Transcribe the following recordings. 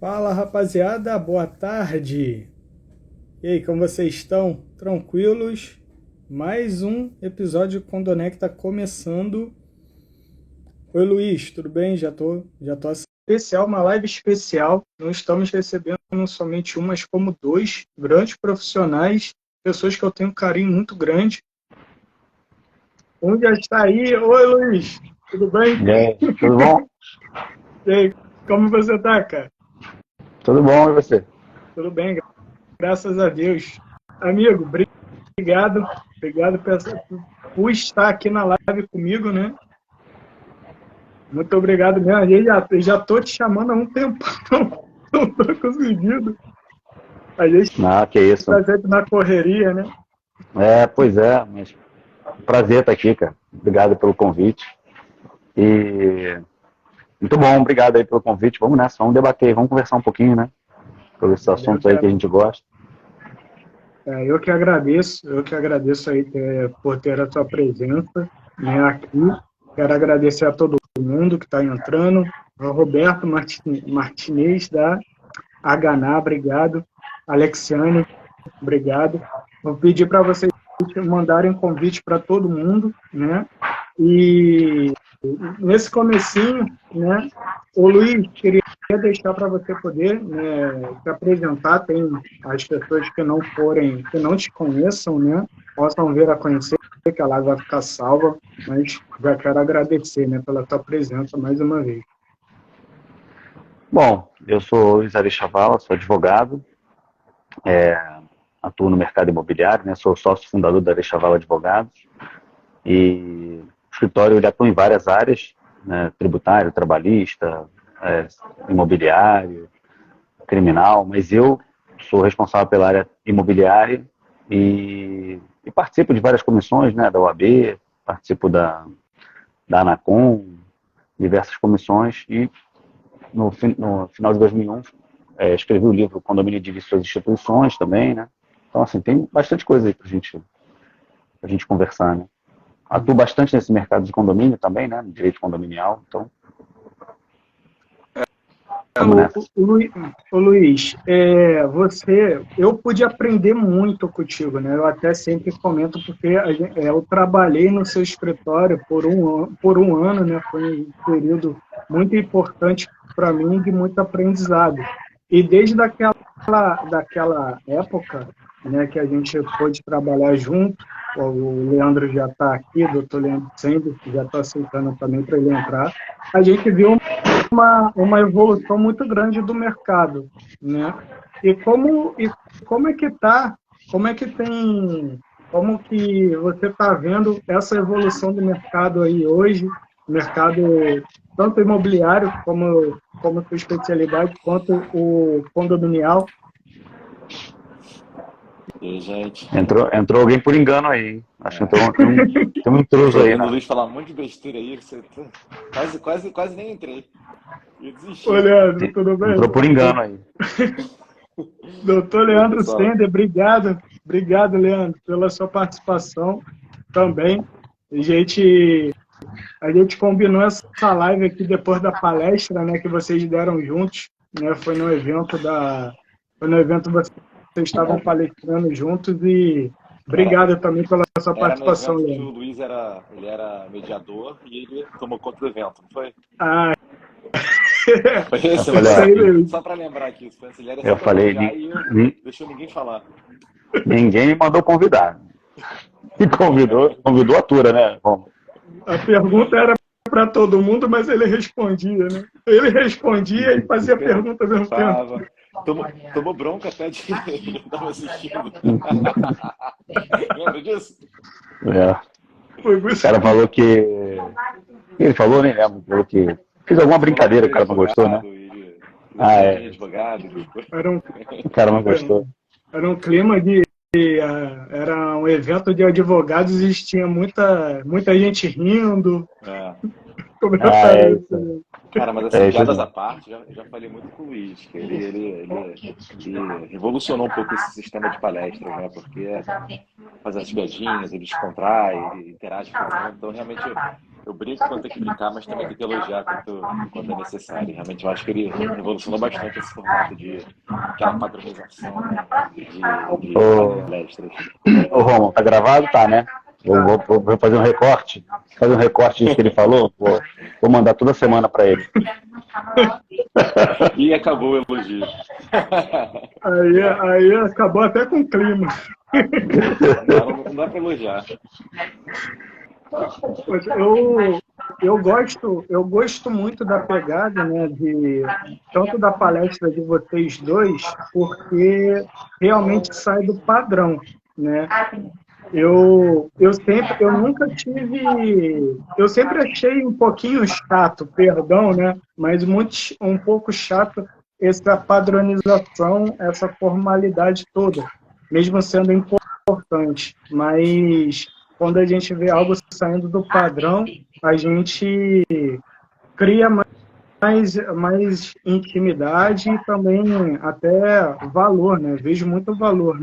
Fala rapaziada, boa tarde. E aí, como vocês estão? Tranquilos? Mais um episódio com Conecta começando. Oi Luiz, tudo bem? Já tô especial, uma live especial. Não estamos recebendo não somente um, mas como dois grandes profissionais, pessoas que eu tenho um carinho muito grande. Um já está aí. Oi Luiz, tudo bem? E aí, tudo bom? E aí, como você tá, cara? Tudo bom, e você? Tudo bem, graças a Deus. Amigo, obrigado, obrigado por estar aqui na live comigo, né? Muito obrigado mesmo. Eu já tô te chamando há um tempo, não tô conseguindo. A gente Ah, que isso. está sempre na correria, né? Pois é, mas prazer estar aqui, cara. Obrigado pelo convite. E muito bom, obrigado aí pelo convite. Vamos nessa, vamos debater, vamos conversar um pouquinho, né? Sobre esses Eu assuntos que, aí que a gente gosta. eu que agradeço aí por ter a sua presença, né, aqui. Quero agradecer a todo mundo que está entrando. Ao Roberto Martinez da Haganá, obrigado. Alexiane, obrigado. Vou pedir para vocês mandarem convite para todo mundo, né? E nesse comecinho, né? O Luiz, queria deixar para você poder, né, se apresentar. Tem as pessoas que não te conheçam, né? Possam vir a conhecer, que a live vai ficar salva, mas já quero agradecer, né, pela tua presença mais uma vez. Bom, eu sou Luiz Ari Chavala, sou advogado, atuo no mercado imobiliário, né? Sou sócio fundador da Ari Chavala Advogados e o escritório ele atua em várias áreas, né? Tributário, trabalhista, imobiliário, criminal, mas eu sou responsável pela área imobiliária e participo de várias comissões, né, da OAB, participo da Anacom, diversas comissões e no final de 2001 escrevi o livro Condomínio de Suas Instituições também, né? Então, assim, tem bastante coisa aí pra gente conversar, né? Atuo bastante nesse mercado de condomínio também, né, no direito condominial, então, vamos O, nessa. o Luiz, eu pude aprender muito contigo, né? Eu até sempre comento porque eu trabalhei no seu escritório por um ano, né? Foi um período muito importante para mim de muito aprendizado. E desde daquela época, né, que a gente pôde trabalhar junto, o Leandro já está aqui, o doutor Leandro Sender, já está aceitando também para ele entrar, a gente viu uma evolução muito grande do mercado, né? E como é que tá? Como é que tem? Como que você está vendo essa evolução do mercado aí hoje? Mercado tanto imobiliário como sua especialidade, quanto o condominial. E aí, gente, Entrou alguém por engano aí, hein? Acho que tem um intruso tô aí, ouvindo o né? Luiz falar um monte de besteira aí, que quase nem entrei. E Ô, desisti. Leandro, tudo bem? Entrou por engano aí. Doutor E aí, Leandro pessoal? Sender, obrigado. Obrigado, Leandro, pela sua participação também. A gente A gente combinou essa live aqui depois da palestra, né, que vocês deram juntos, né? Foi no evento que vocês estavam palestrando juntos e Era, obrigado também pela sua era no participação, evento que o Leandro. Luiz ele era mediador e ele tomou conta do evento, não foi? Ah, Foi Eu esse, falei, isso ó, aí mesmo. só pra lembrar aqui, ele era só eu pra falei, elogiar e eu deixou ninguém falar. ninguém me mandou convidar. E convidou a Tura, né? Bom, A pergunta era para todo mundo, mas ele respondia, né? Ele respondia e fazia pergunta ao mesmo tempo. Perguntava. Tomou bronca até de quem tava assistindo. Lembra disso? é. Foi O muito... cara falou que. Ele falou, nem lembro, falou que. Fiz alguma Falou que brincadeira, ele o era cara não gostou, né? advogado, ele Ah, lembra quem é é. advogado, essas coisas. Era um, O cara não gostou. era um clima era um evento de advogados e tinha muita gente rindo, Ah, é comentário isso. assim. Cara, mas assim, É isso piadas à mesmo. parte, já falei muito com o Luiz, que ele revolucionou um pouco esse sistema de palestras, né? Porque faz as piadinhas, ele descontrai, ele interage com todo mundo. Então, realmente, eu brinco quando tem que brincar, mas também tem que elogiar quando é necessário. Realmente, eu acho que ele revolucionou bastante esse formato de aquela padronização, né, de Ô, palestras. ô Romulo, tá gravado? Tá, né? Vou fazer um recorte. Fazer um recorte disso que ele falou. Vou mandar toda semana para ele. E acabou o elogio. Aí acabou até com o clima. Não dá para elogiar. Eu gosto muito da pegada, né, tanto da palestra de vocês dois, porque realmente sai do padrão, né? Eu sempre achei um pouquinho chato, perdão, né? Mas um pouco chato essa padronização, essa formalidade toda, mesmo sendo importante. Mas quando a gente vê algo saindo do padrão, a gente cria mais intimidade e também até valor, né? Vejo muito valor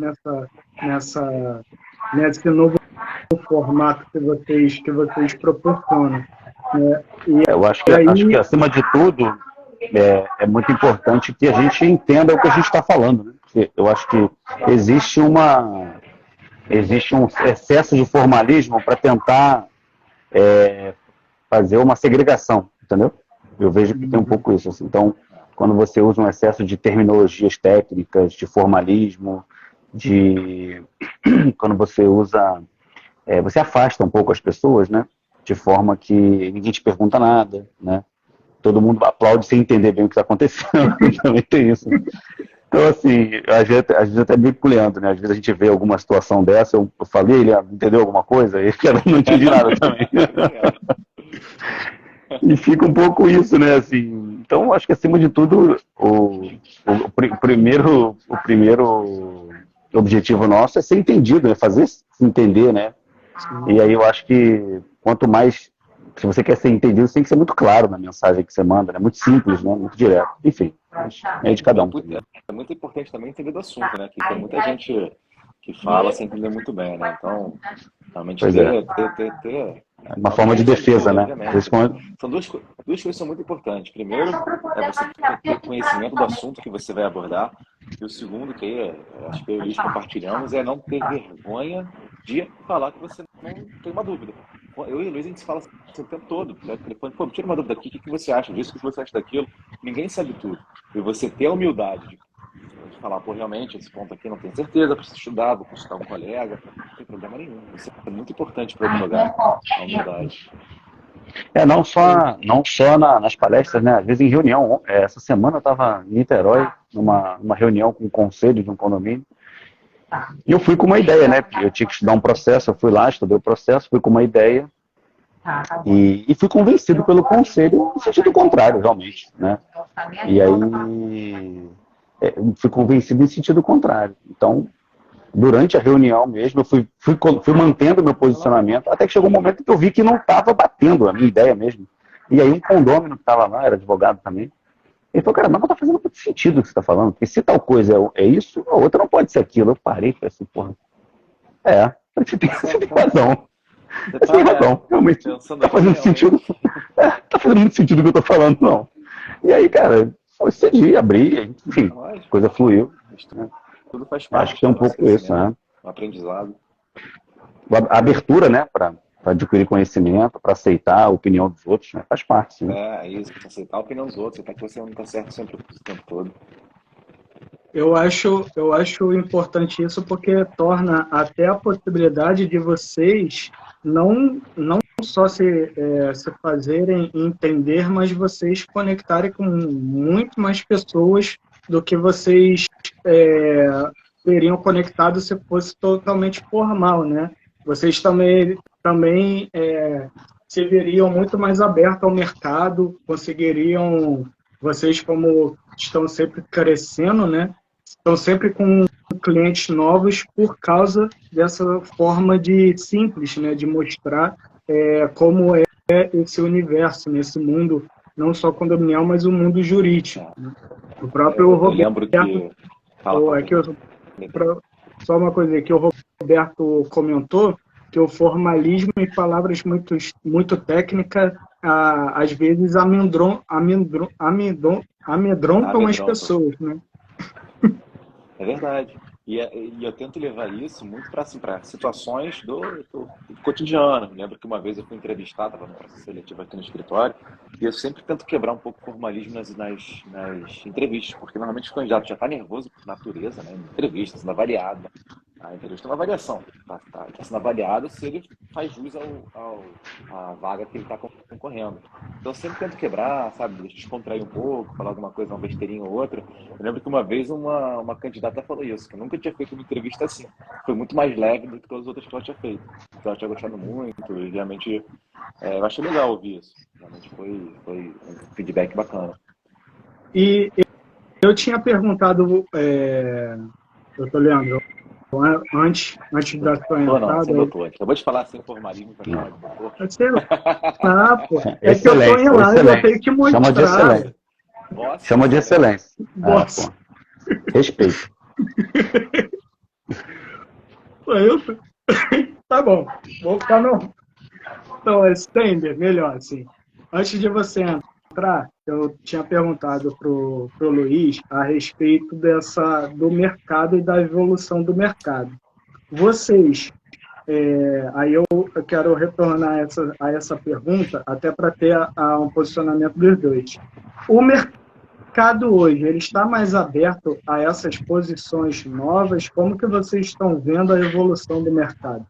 nesse novo formato que vocês proporcionam, né? Eu E acho que aí, acima de tudo é muito importante que a gente entenda o que a gente está falando, né? Porque eu acho que existe um excesso de formalismo para tentar fazer uma segregação, entendeu? Eu vejo que tem um pouco isso. Assim. Então, quando você usa um excesso de terminologias técnicas, de formalismo, quando você usa, você afasta um pouco as pessoas, né? De forma que ninguém te pergunta nada, né? Todo mundo aplaude sem entender bem o que está acontecendo. Também tem isso. Então, assim, às vezes até meio com o Leandro, né? Às vezes a gente vê alguma situação dessa, eu falei, ele entendeu alguma coisa? E eu não entendi nada também. E fica um pouco isso, né? Assim, então, acho que acima de tudo, o primeiro objetivo nosso é ser entendido, né? Fazer se entender, né? E aí eu acho que quanto mais, se você quer ser entendido, você tem que ser muito claro na mensagem que você manda, né? Muito simples, né? Muito direto. Enfim, é de cada um. É muito importante também entender do assunto, né? Que tem muita gente que fala sem entender muito bem, né? Então, realmente ter uma forma de defesa, né? São duas coisas que são muito importantes. Primeiro, é você ter conhecimento do assunto que você vai abordar. E o segundo, que acho que eu e o Luiz compartilhamos, é não ter vergonha de falar que você não tem uma dúvida. Eu e o Luiz, a gente se fala assim, o tempo todo. Né? Pô, tira uma dúvida aqui, o que você acha disso, o que você acha daquilo. Ninguém sabe tudo. E você ter a humildade de falar, pô, realmente, esse ponto aqui não tenho certeza, preciso estudar, vou consultar um colega, não tem problema nenhum. Isso é muito importante para advogar, a humildade. Não só nas palestras, né? Às vezes em reunião. Essa semana eu estava em Niterói, numa reunião com o conselho de um condomínio, e eu fui com uma ideia, né? Eu tinha que estudar um processo, eu fui lá, estudei o processo, fui com uma ideia, e fui convencido pelo conselho no sentido contrário, realmente, né? E aí fui convencido em sentido contrário. Então, durante a reunião mesmo, eu fui mantendo meu posicionamento, até que chegou um momento que eu vi que não estava batendo a minha ideia mesmo. E aí um condômino que estava lá, era advogado também, ele falou, cara, mas não está fazendo muito sentido o que você está falando, porque se tal coisa é isso, a outra não pode ser aquilo. Eu parei e falei assim, porra, você tem razão. Você tem razão, realmente, está fazendo sentido. Está fazendo muito sentido o que eu estou falando, não. E aí, cara, eu cedi, abri, enfim, a coisa fluiu. Tudo faz parte. Acho que tem um pouco isso, né? Um aprendizado. A abertura, né, para adquirir conhecimento, para aceitar a opinião dos outros, né? Faz parte, sim. Isso, aceitar a opinião dos outros, até que você não está certo sempre o tempo todo. Eu acho importante isso porque torna até a possibilidade de vocês não só se fazerem entender, mas vocês conectarem com muito mais pessoas do que vocês seriam conectados se fosse totalmente formal, né? Vocês também se veriam muito mais abertos ao mercado, conseguiriam, vocês como estão sempre crescendo, né? Estão sempre com clientes novos por causa dessa forma simples, né, de mostrar como é esse universo, nesse mundo, não só condominial, mas o mundo jurídico. Né? O próprio Roberto... lembro que... Só uma coisa que o Roberto comentou, que o formalismo e palavras muito técnicas, às vezes, amedrontam as pessoas, né? É verdade. E eu tento levar isso muito para situações do cotidiano. Eu lembro que uma vez eu fui entrevistado, estava no processo seletivo aqui no escritório, e eu sempre tento quebrar um pouco o formalismo nas entrevistas, porque normalmente o candidato já está nervoso por natureza, né? Em entrevista, sendo avaliado. A entrevista é uma avaliação. Tá sendo avaliado se ele faz jus à vaga que ele está concorrendo. Então eu sempre tento quebrar, sabe? Descontrair um pouco, falar alguma coisa, uma besteirinha ou outra. Eu lembro que uma vez uma candidata falou isso, que eu nunca tinha feito uma entrevista assim. Foi muito mais leve do que todas as outras que ela tinha feito. Então ela tinha gostado muito e realmente eu achei legal ouvir isso. Realmente foi um feedback bacana. E eu tinha perguntado, doutor Leandro, antes da sua entrada... Sem doutor. Acabou de falar sem formalismo para chamar de doutor. Sei lá, pô. É que eu tô em live, eu tenho que mostrar. Chama de excelência. Chama de excelência. Bossa. Respeito. Tá bom. Vou ficar no... Então, Stender, melhor, assim. Antes de você entrar, eu tinha perguntado pro Luiz a respeito do mercado e da evolução do mercado. Vocês... aí eu quero retornar a essa pergunta, até para ter um posicionamento dos dois. O mercado hoje, ele está mais aberto a essas posições novas? Como que vocês estão vendo a evolução do mercado?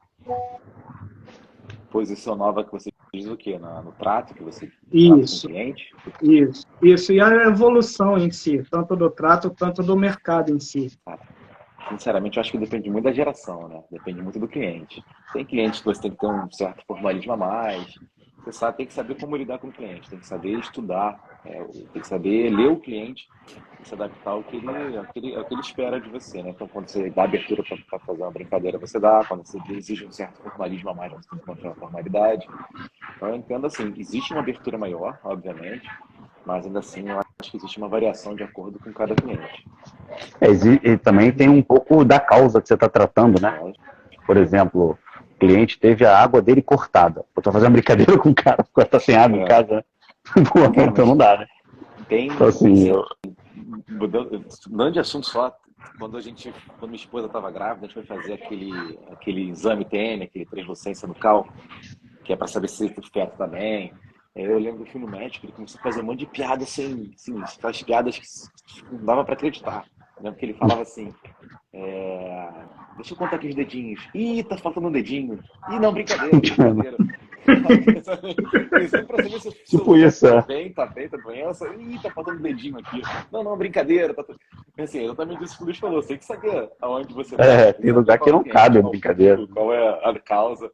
Posição nova que você diz o quê? No trato que você Isso, trata com o cliente? Isso. E a evolução em si, tanto do trato, tanto do mercado em si. Sinceramente, eu acho que depende muito da geração, né? Depende muito do cliente. Tem clientes que você tem que ter um certo formalismo a mais. Você tem que saber como lidar com o cliente, tem que saber estudar, tem que saber ler o cliente e se adaptar ao que ele espera de você, né? Então, quando você dá abertura para fazer uma brincadeira, você dá. Quando você exige um certo formalismo a mais, você tem que encontrar uma formalidade. Então, eu entendo assim, existe uma abertura maior, obviamente, mas ainda assim eu acho que existe uma variação de acordo com cada cliente. E também tem um pouco da causa que você está tratando, né? Por exemplo, o cliente teve a água dele cortada. Eu tô fazendo uma brincadeira com o cara, porque tá sem água em casa, né? Então não dá, né? Então, assim, mudando de assunto só, quando minha esposa estava grávida, a gente foi fazer aquele exame TN, aquele translucência nucal, que é para saber se o feto tá bem. Eu lembro que eu fui no médico, ele começou a fazer um monte de piada assim, aquelas piadas que não dava para acreditar. Eu lembro que ele falava assim, deixa eu contar aqui os dedinhos. Ih, tá faltando um dedinho. Ih, não, brincadeira. Pra saber se tipo isso, tá bem, tá doença. Ih, tá faltando um dedinho aqui. Não, brincadeira. Assim, exatamente isso que o Luiz falou. Você tem que saber aonde você tá. Tem lugar que não cabe brincadeira. Qual é a causa.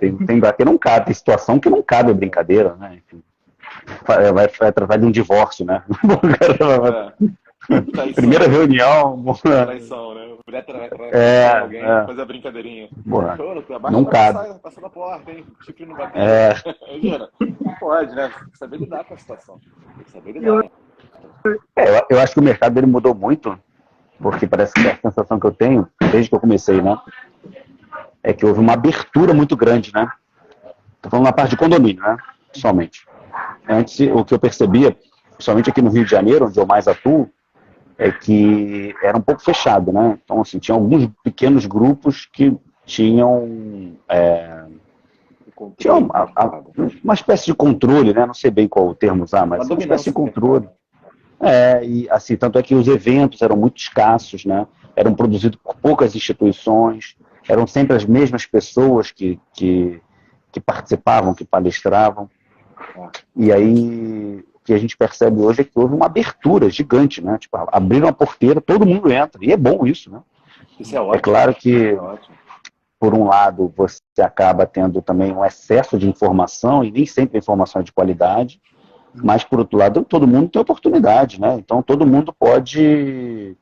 Tem lugar que não cabe, tem situação que não cabe a brincadeira, né? Enfim, vai tratar de um divórcio, né? Primeira reunião. Traição, né? Mulher trai alguém, fazer a brincadeirinha. Não cabe. Passa da porta, hein? Chifre não bateu. Imagina. Não pode, né? Tem que saber lidar com a situação. Tem que saber lidar. Eu acho que o mercado dele mudou muito, porque parece que a sensação que eu tenho, desde que eu comecei, né? É que houve uma abertura muito grande, né? Estou falando na parte de condomínio, né? Somente. Antes, o que eu percebia, principalmente aqui no Rio de Janeiro, onde eu mais atuo, é que era um pouco fechado, né? Então, assim, tinha alguns pequenos grupos que tinham uma espécie de controle, né? Não sei bem qual o termo usar, mas uma espécie de controle. E assim, tanto é que os eventos eram muito escassos, né? Eram produzidos por poucas instituições, eram sempre as mesmas pessoas que participavam, que palestravam. E aí, o que a gente percebe hoje é que houve uma abertura gigante, né? Tipo, abriram a porteira, todo mundo entra. E é bom isso, né? Isso é ótimo. É claro que, por um lado, você acaba tendo também um excesso de informação, e nem sempre a informação é de qualidade, mas, por outro lado, todo mundo tem oportunidade, né? Então, todo mundo pode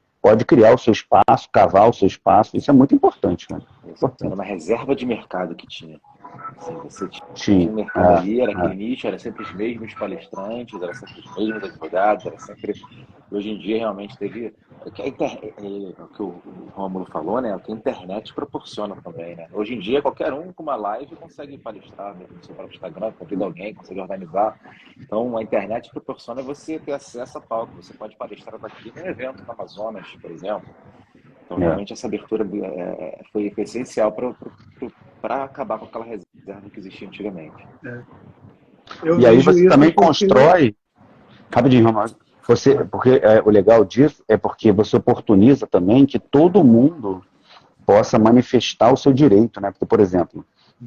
criar o seu espaço, cavar o seu espaço. Isso é muito importante, né? Era uma reserva de mercado que tinha. Assim, você tinha um mercado ali, era aquele nicho, era sempre os mesmos palestrantes, era sempre os mesmos advogados, era sempre... Hoje em dia, realmente, teve o que o Rômulo falou, né? O que a internet proporciona também, né? Hoje em dia, qualquer um com uma live consegue palestrar no seu próprio Instagram, convida alguém, consegue organizar. Então, a internet proporciona você ter acesso a palco. Você pode palestrar daqui num evento no Amazonas, por exemplo. Então, realmente, essa abertura foi essencial para acabar com aquela reserva que existia antigamente. E aí você também constrói... Rapidinho, Romário. Porque o legal disso é porque você oportuniza também que todo mundo possa manifestar o seu direito, né? Porque, por exemplo,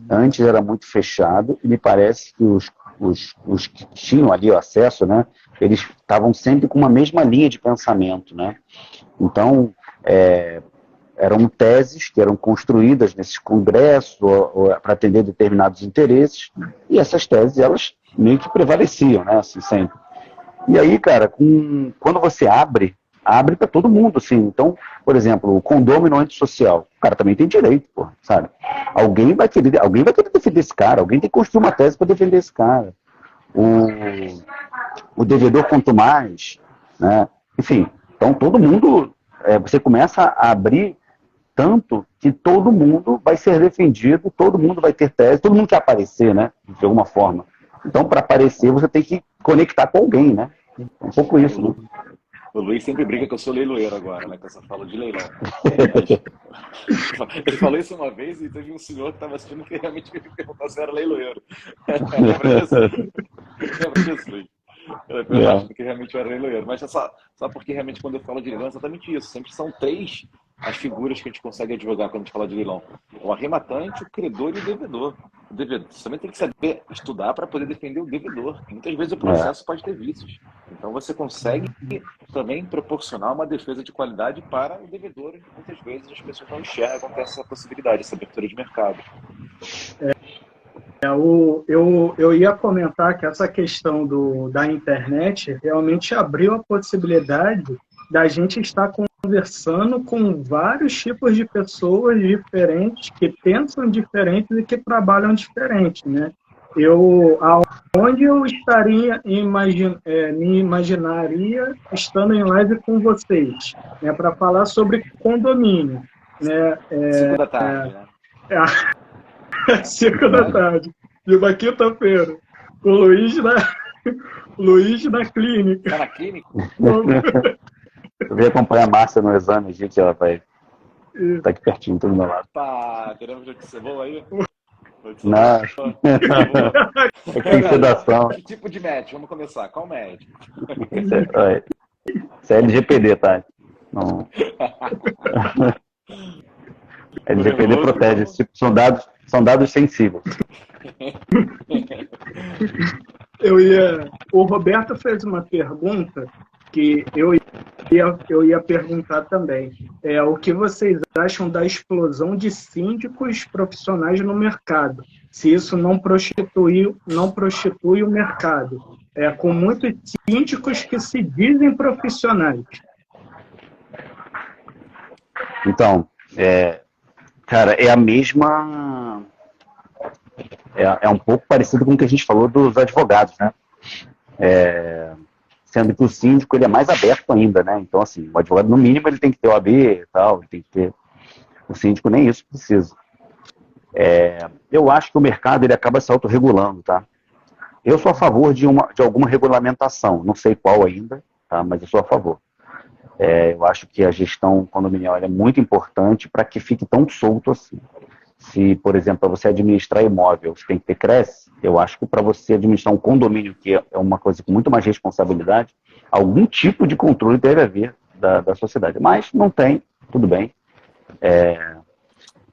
antes era muito fechado e me parece que os que tinham ali o acesso, né? Eles estavam sempre com uma mesma linha de pensamento, né? Então, eram teses que eram construídas nesses congressos para atender determinados interesses, e essas teses, elas meio que prevaleciam, né? Assim, sempre. E aí, cara, quando você abre para todo mundo, assim. Então, por exemplo, o condômino antissocial, o cara também tem direito, pô, sabe? Alguém vai querer defender esse cara, alguém tem que construir uma tese para defender esse cara. O devedor quanto mais, né? Enfim, então todo mundo, você começa a abrir tanto que todo mundo vai ser defendido, todo mundo vai ter tese, todo mundo quer aparecer, né? De alguma forma. Então, para aparecer, você tem que conectar com alguém, né? É um pouco isso, né? O Luiz sempre briga que eu sou leiloeiro agora, né? Com essa fala de leilão. Ele falou isso uma vez e teve um senhor que estava assistindo que realmente me perguntou se eu era leiloeiro. Lembra disso? Lembra disso, Luiz? Eu acho que realmente eu era leiloeiro. Mas só porque realmente quando eu falo de leilão é exatamente isso. Sempre são três as figuras que a gente consegue advogar quando a gente fala de leilão: o arrematante, o credor e o devedor. Você também tem que saber estudar para poder defender o devedor. E muitas vezes o processo pode ter vícios. Então você consegue também proporcionar uma defesa de qualidade para o devedor. E muitas vezes as pessoas não enxergam essa possibilidade, essa abertura de mercado. Eu ia comentar que essa questão da internet realmente abriu a possibilidade da gente estar conversando com vários tipos de pessoas diferentes, que pensam diferentes e que trabalham diferente, né? Aonde eu estaria, me imaginaria estando em live com vocês, né, para falar sobre condomínio, né? 5 da tarde, né? 5 da tarde, de uma quinta-feira, com o Luiz na clínica. Tá na clínica? Eu vim acompanhar a Márcia no exame, gente, ela vai tá aqui pertinho, tudo do meu lado. Pá, teremos notícia boa aí? Não. Tem sedação. Que tipo de médico? Vamos começar. Qual médico? Isso é LGPD, tá? Não. LGPD protege. Esse tipo, são dados sensíveis. O Roberto fez uma pergunta que eu ia perguntar também. O que vocês acham da explosão de síndicos profissionais no mercado? Se isso não prostitui o mercado. Com muitos síndicos que se dizem profissionais. Então, cara, é a mesma... É um pouco parecido com o que a gente falou dos advogados, né? Sendo que o síndico ele é mais aberto ainda, né? Então, assim, o advogado, no mínimo, ele tem que ter OAB e tal, ele tem que ter... O síndico nem isso precisa. Eu acho que o mercado ele acaba se autorregulando, tá? Eu sou a favor de alguma regulamentação, não sei qual ainda, tá? Mas eu sou a favor. Eu acho que a gestão condominial é muito importante para que fique tão solto assim. Se, por exemplo, para você administrar imóvel, você tem que ter CRES, eu acho que para você administrar um condomínio, que é uma coisa com muito mais responsabilidade, algum tipo de controle deve haver da sociedade. Mas não tem, tudo bem.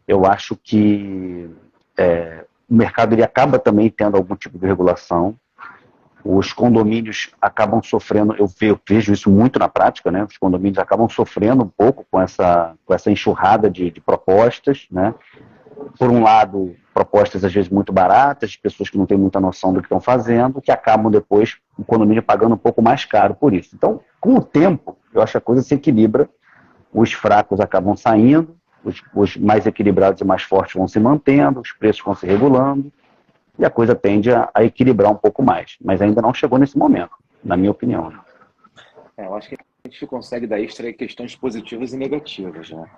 Eu acho que o mercado ele acaba também tendo algum tipo de regulação. Os condomínios acabam sofrendo, eu vejo isso muito na prática, né? Os condomínios acabam sofrendo um pouco com essa enxurrada de propostas, né? Por um lado, propostas às vezes muito baratas, de pessoas que não têm muita noção do que estão fazendo, que acabam depois o condomínio pagando um pouco mais caro por isso. Então, com o tempo, eu acho que a coisa se equilibra, os fracos acabam saindo, os mais equilibrados e mais fortes vão se mantendo, os preços vão se regulando, e a coisa tende a equilibrar um pouco mais. Mas ainda não chegou nesse momento, na minha opinião. Eu acho que gente consegue daí extrair questões positivas e negativas, né?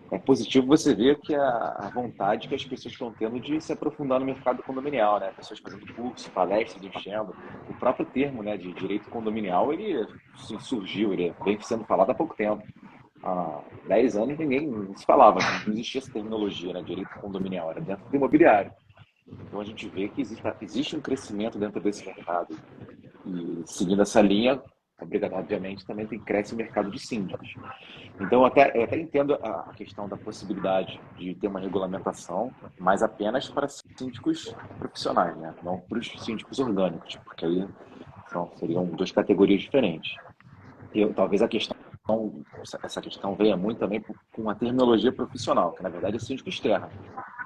É positivo você ver que a vontade que as pessoas estão tendo de se aprofundar no mercado condominial, né? Pessoas fazendo curso, palestras, enchendo. O próprio termo, né, de direito condominial, ele surgiu, ele vem sendo falado há pouco tempo. Há 10 anos ninguém não se falava, não existia essa terminologia, né, direito condominial, era dentro do imobiliário. Então a gente vê que existe um crescimento dentro desse mercado. E seguindo essa linha, obviamente, também cresce o mercado de síndicos. Então, eu até entendo a questão da possibilidade de ter uma regulamentação, mas apenas para síndicos profissionais, né? Não para os síndicos orgânicos, porque aí seriam duas categorias diferentes. Talvez essa questão venha muito também com a terminologia profissional, que na verdade é síndico externo.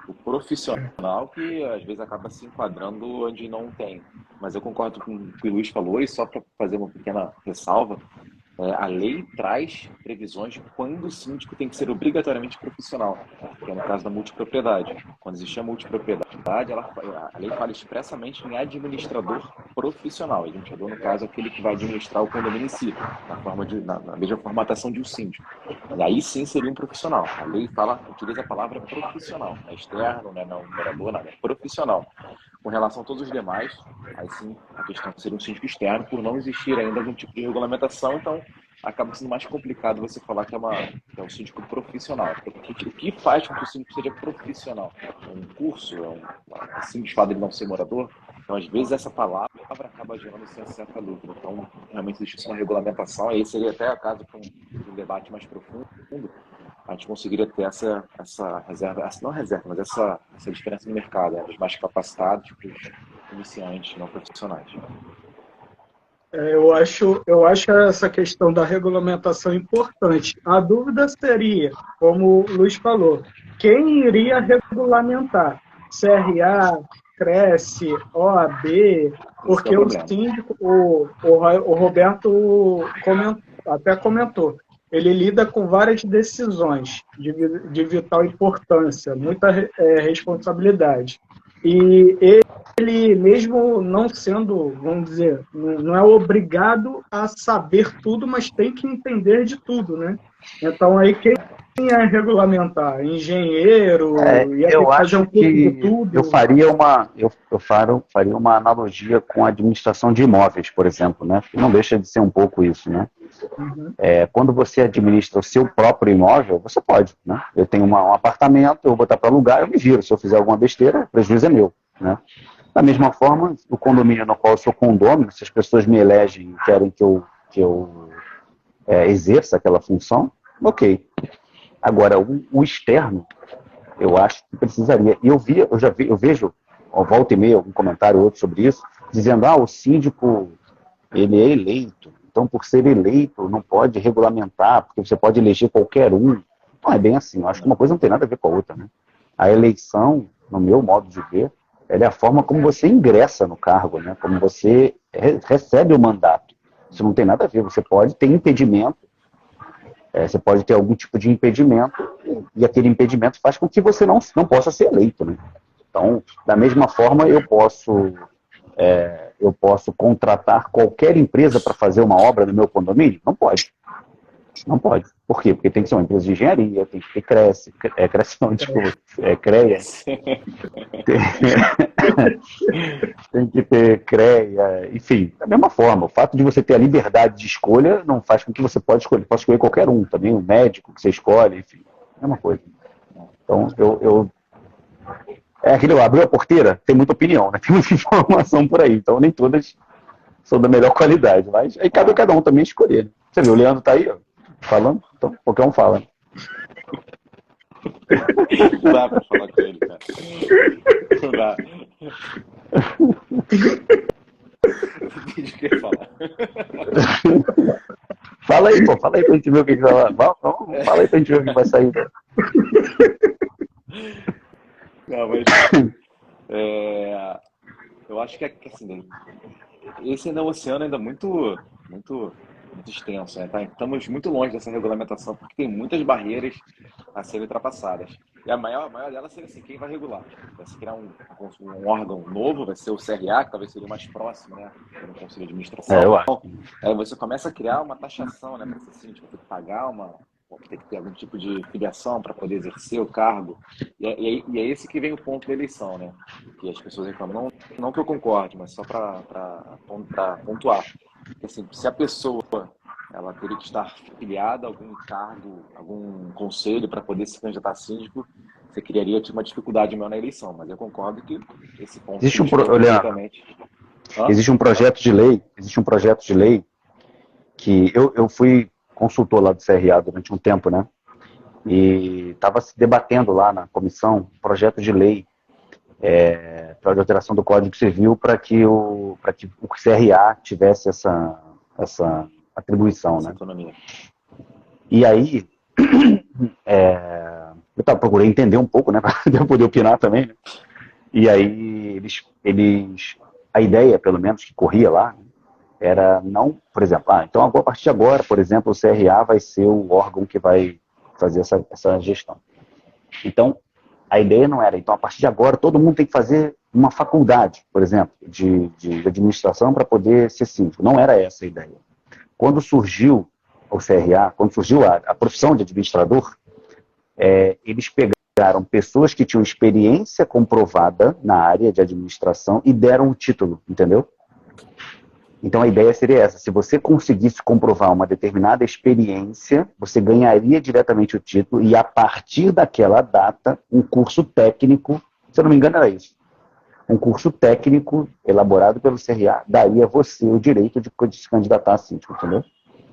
O profissional que às vezes acaba se enquadrando onde não tem. Mas eu concordo com o que o Luiz falou, e só para fazer uma pequena ressalva, a lei traz previsões de quando o síndico tem que ser obrigatoriamente profissional, que é no caso da multipropriedade. Quando existe a multipropriedade, a lei fala expressamente em administrador profissional. Administrador, no caso, é aquele que vai administrar o condomínio em si, na mesma formatação de um síndico. E aí sim seria um profissional. A lei utiliza a palavra profissional, não é externo, não é não morador, nada, é profissional. Com relação a todos os demais, aí sim a questão seria um síndico externo, por não existir ainda algum tipo de regulamentação, então acaba sendo mais complicado você falar que é um síndico profissional. O que faz com que o síndico seja profissional? É um curso? É simples fato de não ser morador? Então, às vezes, essa palavra acaba gerando certa dúvida. Então, realmente existe uma regulamentação, aí seria até a caso para um debate mais profundo, a gente conseguiria ter essa reserva, não reserva, mas essa diferença no mercado, né? Dos mais capacitados para os iniciantes não profissionais. Eu acho essa questão da regulamentação importante. A dúvida seria, como o Luiz falou, quem iria regulamentar? CRA, Cresce, OAB, porque o síndico, o Roberto até comentou, ele lida com várias decisões de vital importância, muita responsabilidade. E ele, mesmo não sendo, vamos dizer, não é obrigado a saber tudo, mas tem que entender de tudo, né? Então, aí, quem é regulamentar? Engenheiro? Ia ter eu que fazer um acho curso de que tudo? faria uma analogia com a administração de imóveis, por exemplo, né? Que não deixa de ser um pouco isso, né? Uhum. Quando você administra o seu próprio imóvel, você pode, né? Eu tenho um apartamento, eu vou botar para alugar, eu me viro. Se eu fizer alguma besteira, o prejuízo é meu, né? Da mesma forma, o condomínio no qual eu sou condômino, se as pessoas me elegem e querem que eu exerça aquela função, ok. Agora, o externo, eu acho que precisaria. E eu vejo, volta e meia, algum comentário ou outro sobre isso, dizendo, o síndico, ele é eleito, então por ser eleito não pode regulamentar, porque você pode eleger qualquer um. Não é bem assim, eu acho que uma coisa não tem nada a ver com a outra, né? A eleição, no meu modo de ver, ela é a forma como você ingressa no cargo, né? Como você recebe o mandato. Isso não tem nada a ver, você pode ter impedimento, você pode ter algum tipo de impedimento, e aquele impedimento faz com que você não possa ser eleito, né? Então, da mesma forma, eu posso contratar qualquer empresa para fazer uma obra no meu condomínio? Não pode. Não pode. Por quê? Porque tem que ser uma empresa de engenharia, tem que ter Cresce não, desculpa, CREA. Tem que ter CREA, enfim, da mesma forma. O fato de você ter a liberdade de escolha não faz com que você possa escolher qualquer um, também o médico que você escolhe, enfim, é a mesma coisa. Então, aquele abriu a porteira, tem muita opinião, né? Tem muita informação por aí, então nem todas são da melhor qualidade, mas aí cabe a cada um também escolher. Você viu, o Leandro tá aí, ó, falando, então qualquer um fala. Não dá pra falar com ele, cara. Não dá. Entendi o que ia falar. Fala aí, pô, fala aí pra gente ver o que vai lá. Vamos, fala aí pra gente ver o que vai sair. Né? Não, mas eu acho que assim, esse ainda é um oceano ainda muito, muito muito extenso, né? Estamos muito longe dessa regulamentação porque tem muitas barreiras a serem ultrapassadas. E a maior delas seria assim, quem vai regular? Vai se criar um órgão novo, vai ser o CRA, que talvez seria o mais próximo, né? No Conselho de Administração. Eu acho. Aí você começa a criar uma taxação, né? Para ser síndico, tem que pagar tem que ter algum tipo de filiação para poder exercer o cargo. E é esse que vem o ponto da eleição, né? Que as pessoas reclamam. Não que eu concorde, mas só para pontuar. Assim, se a pessoa ela teria que estar filiada a algum cargo, algum conselho para poder se candidatar a síndico, você criaria uma dificuldade maior na eleição. Mas eu concordo que esse ponto... Existe um projeto de lei que eu fui consultor lá do CRA durante um tempo, né? E estava se debatendo lá na comissão um projeto de lei para a alteração do Código Civil para que o CRA tivesse essa atribuição, né? Autonomia. E aí, eu procurei entender um pouco, né? Para eu poder opinar também, né? E aí, a ideia, pelo menos, que corria lá, era não, por exemplo, então a partir de agora, por exemplo, o CRA vai ser o órgão que vai fazer essa gestão. Então, a ideia não era, então a partir de agora todo mundo tem que fazer uma faculdade, por exemplo, de administração para poder ser síndico. Não era essa a ideia. Quando surgiu o CRA, quando surgiu a profissão de administrador, eles pegaram pessoas que tinham experiência comprovada na área de administração e deram o título, entendeu? Então a ideia seria essa, se você conseguisse comprovar uma determinada experiência, você ganharia diretamente o título e a partir daquela data, um curso técnico, se eu não me engano era isso, um curso técnico elaborado pelo CRA daria a você o direito de se candidatar a síndico, entendeu?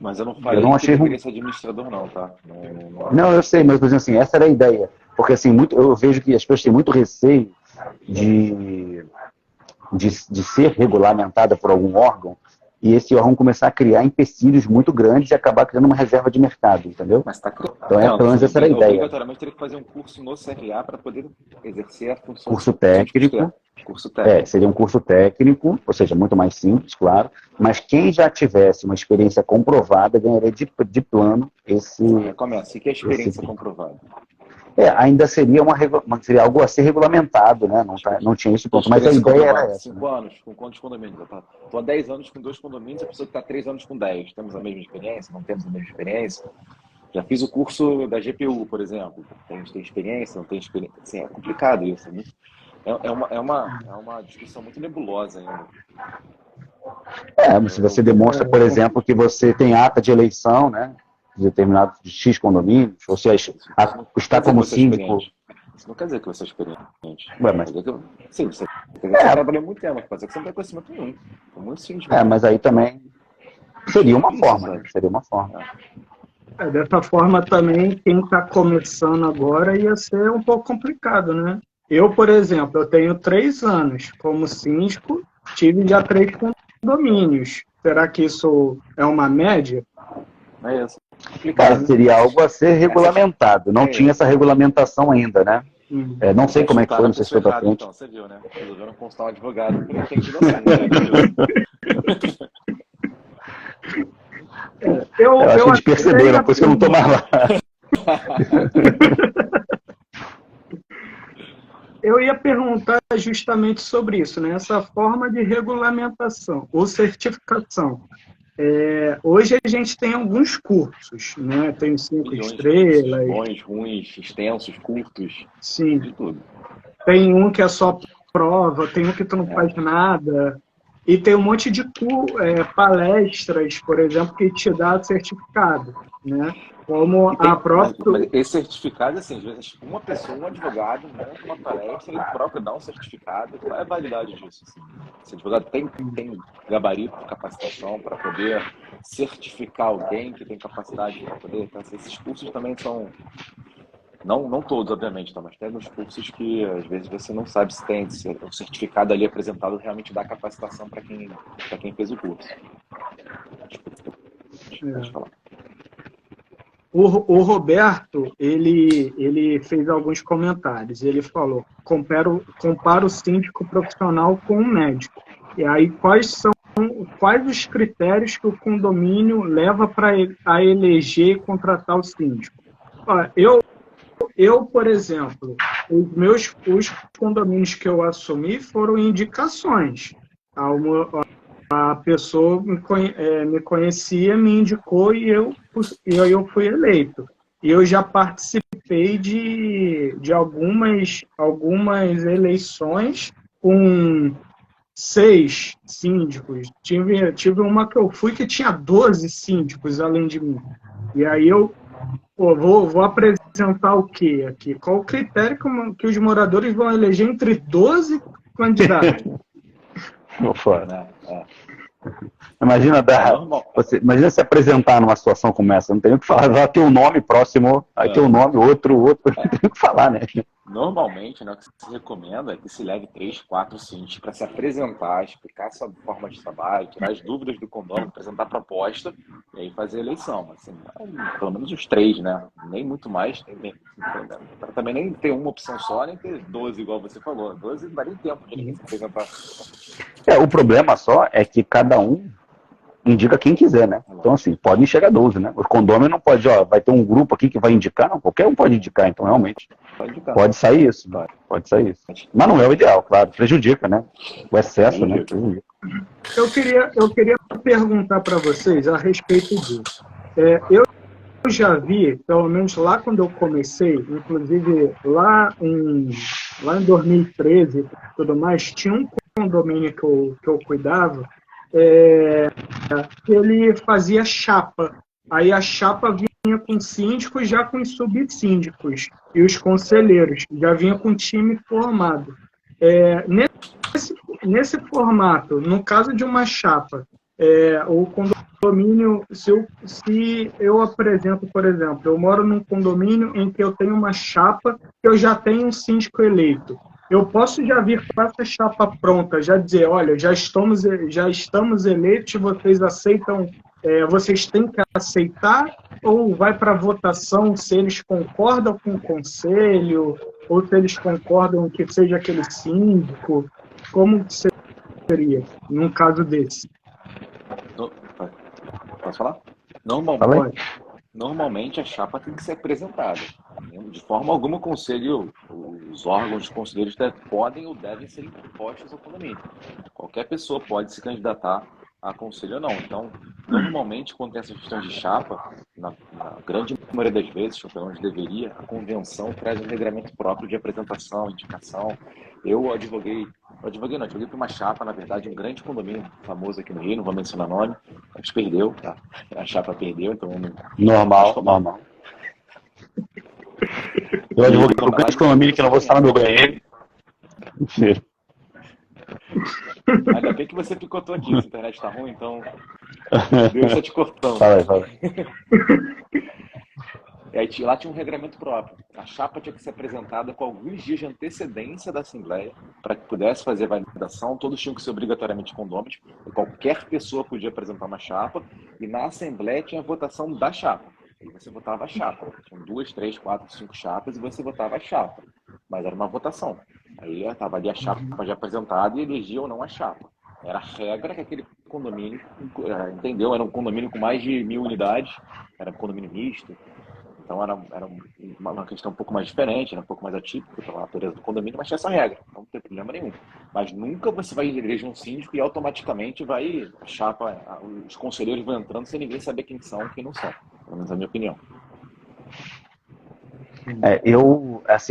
Mas eu não falei que deveria ser administrador não, tá? Não, eu sei, mas por exemplo, assim, essa era a ideia, porque assim, eu vejo que as pessoas têm muito receio de ser regulamentada por algum órgão e esse órgão começar a criar empecilhos muito grandes e acabar criando uma reserva de mercado, entendeu? Mas tá criando. Então, pelo menos essa era a ideia. Obrigatoriamente teria que fazer um curso no CRA para poder exercer a função. Curso técnico. Seria um curso técnico, ou seja, muito mais simples, claro, mas quem já tivesse uma experiência comprovada ganharia de plano esse... Começa. E que é a experiência comprovada? Ainda seria seria algo a ser regulamentado, né? Não tinha isso pronto, mas a ideia era essa. 5 anos, com quantos condomínios? Estou há 10 anos com 2 condomínios, a pessoa que está há 3 anos com 10. Temos a mesma experiência? Não temos a mesma experiência? Já fiz o curso da GPU, por exemplo. Tem experiência? Não tem experiência? Assim, é complicado isso. É uma discussão muito nebulosa ainda. Se você demonstra, por exemplo, que você tem ata de eleição, né? De determinados X condomínios, ou seja, está como síndico. Isso não quer dizer que você é experiente. Mas... Sim, você trabalhou muito tempo, mas é que você não tem conhecimento nenhum. É muito síndico. Mas aí também seria uma forma, né? Seria uma forma. Dessa forma também, quem está começando agora ia ser um pouco complicado, né? Eu, por exemplo, eu tenho 3 anos como síndico, tive já 3 condomínios. Será que isso é uma média? É isso. Seria algo a ser regulamentado. Não tinha essa regulamentação ainda, né? Não sei como é que foi, não sei se foi para frente. Então, você viu, né? Resolveram constar um advogado que não tem que eu acho que eles perceberam, por isso que eu não estou mais lá. Eu ia perguntar justamente sobre isso, né? Essa forma de regulamentação ou certificação. Hoje a gente tem alguns cursos, né? Tem 5 estrelas. Bons, ruins, extensos, curtos. Sim. De tudo. Tem um que é só prova, tem um que tu não faz nada. E tem um monte de palestras, por exemplo, que te dá certificado, né? Como a própria... Mas esse certificado, assim, às vezes uma pessoa, um advogado, monta uma palestra, ele próprio dá um certificado. Qual é a validade disso? Assim? Esse advogado tem gabarito de capacitação para poder certificar alguém que tem capacidade para poder... Então, esses cursos também são... Não todos, obviamente, tá? Mas tem alguns cursos que, às vezes, você não sabe se tem o certificado ali apresentado realmente dá capacitação para quem fez o curso. Pode falar. O Roberto, ele fez alguns comentários. Ele falou, compara o síndico profissional com o médico. E aí, quais são quais os critérios que o condomínio leva para a eleger e contratar o síndico? Ó, eu, por exemplo, os condomínios que eu assumi foram indicações. A pessoa me conhecia, me indicou e eu fui eleito. E eu já participei de algumas eleições com 6 síndicos. Tive uma que eu fui que tinha 12 síndicos além de mim. E aí eu vou apresentar o quê aqui? Qual o critério que os moradores vão eleger entre 12 candidatos? Vou fora. Imagina imagina se apresentar numa situação como essa, não tem o que falar, vai ter um nome próximo, aí tem um nome, outro, não tem o que falar, né? Normalmente, né, o que se recomenda é que se leve 3, 4 síndicos para se apresentar, explicar sua forma de trabalho, tirar as dúvidas do condomínio, apresentar a proposta e aí fazer a eleição. Assim, pelo menos os 3, né? Nem muito mais, para também nem ter uma opção só, nem ter 12, igual você falou. 12 não dá nem tempo de ninguém se apresentar. O problema só é que cada um indica quem quiser, né? Então, assim, pode chegar a 12, né? O condomínio não pode, vai ter um grupo aqui que vai indicar, não, qualquer um pode indicar, então, realmente, pode sair isso, pode sair isso. Mas não é o ideal, claro, prejudica, né? O excesso, né? Prejudica. Eu queria perguntar para vocês a respeito disso. Eu já vi, pelo menos lá quando eu comecei, inclusive lá em 2013 e tudo mais, tinha um condomínio que eu cuidava, que ele fazia chapa. Aí a chapa vinha com síndicos, já com os subsíndicos e os conselheiros, já vinha com time formado. Nesse formato, no caso de uma chapa, o condomínio, se eu apresento, por exemplo, eu moro num condomínio em que eu tenho uma chapa que eu já tenho um síndico eleito. Eu posso já vir com essa chapa pronta, já dizer, olha, já estamos eleitos, vocês aceitam, vocês têm que aceitar, ou vai para votação se eles concordam com o conselho, ou se eles concordam que seja aquele síndico? Como seria num caso desse? Posso falar? Normalmente a chapa tem que ser apresentada. De forma alguma, o conselho, os órgãos de conselheiros podem ou devem ser impostos ao condomínio. Qualquer pessoa pode se candidatar a conselho ou não. Então, normalmente, quando tem essa questão de chapa, na grande maioria das vezes, ou pelo menos deveria, a convenção traz um regramento próprio de apresentação, indicação. Eu advoguei para uma chapa, na verdade, um grande condomínio famoso aqui no Rio, não vou mencionar nome, mas perdeu, tá? A chapa perdeu, então... Normal. Eu advoguei para um grande condomínio que não vou falar meu ganhei. Mentira. Ainda bem que você picotou aqui, a internet está ruim, então Deus está te cortando. Fala. E aí, lá tinha um regramento próprio. A chapa tinha que ser apresentada com alguns dias de antecedência da Assembleia para que pudesse fazer validação. Todos tinham que ser obrigatoriamente condôminos. Qualquer pessoa podia apresentar uma chapa e na Assembleia tinha a votação da chapa. Aí você votava a chapa. Tinham 2, 3, 4, 5 chapas e você votava a chapa. Mas era uma votação. Aí estava ali a chapa já apresentada e elegia ou não a chapa. Era a regra que aquele condomínio entendeu. Era um condomínio com mais de 1.000 unidades. Era um condomínio misto. Então era uma questão um pouco mais diferente, era um pouco mais atípica pela natureza do condomínio, mas tinha essa regra, não tem problema nenhum. Mas nunca você vai eleger um síndico e automaticamente os conselheiros vão entrando sem ninguém saber quem são e quem não são. Pelo menos é a minha opinião.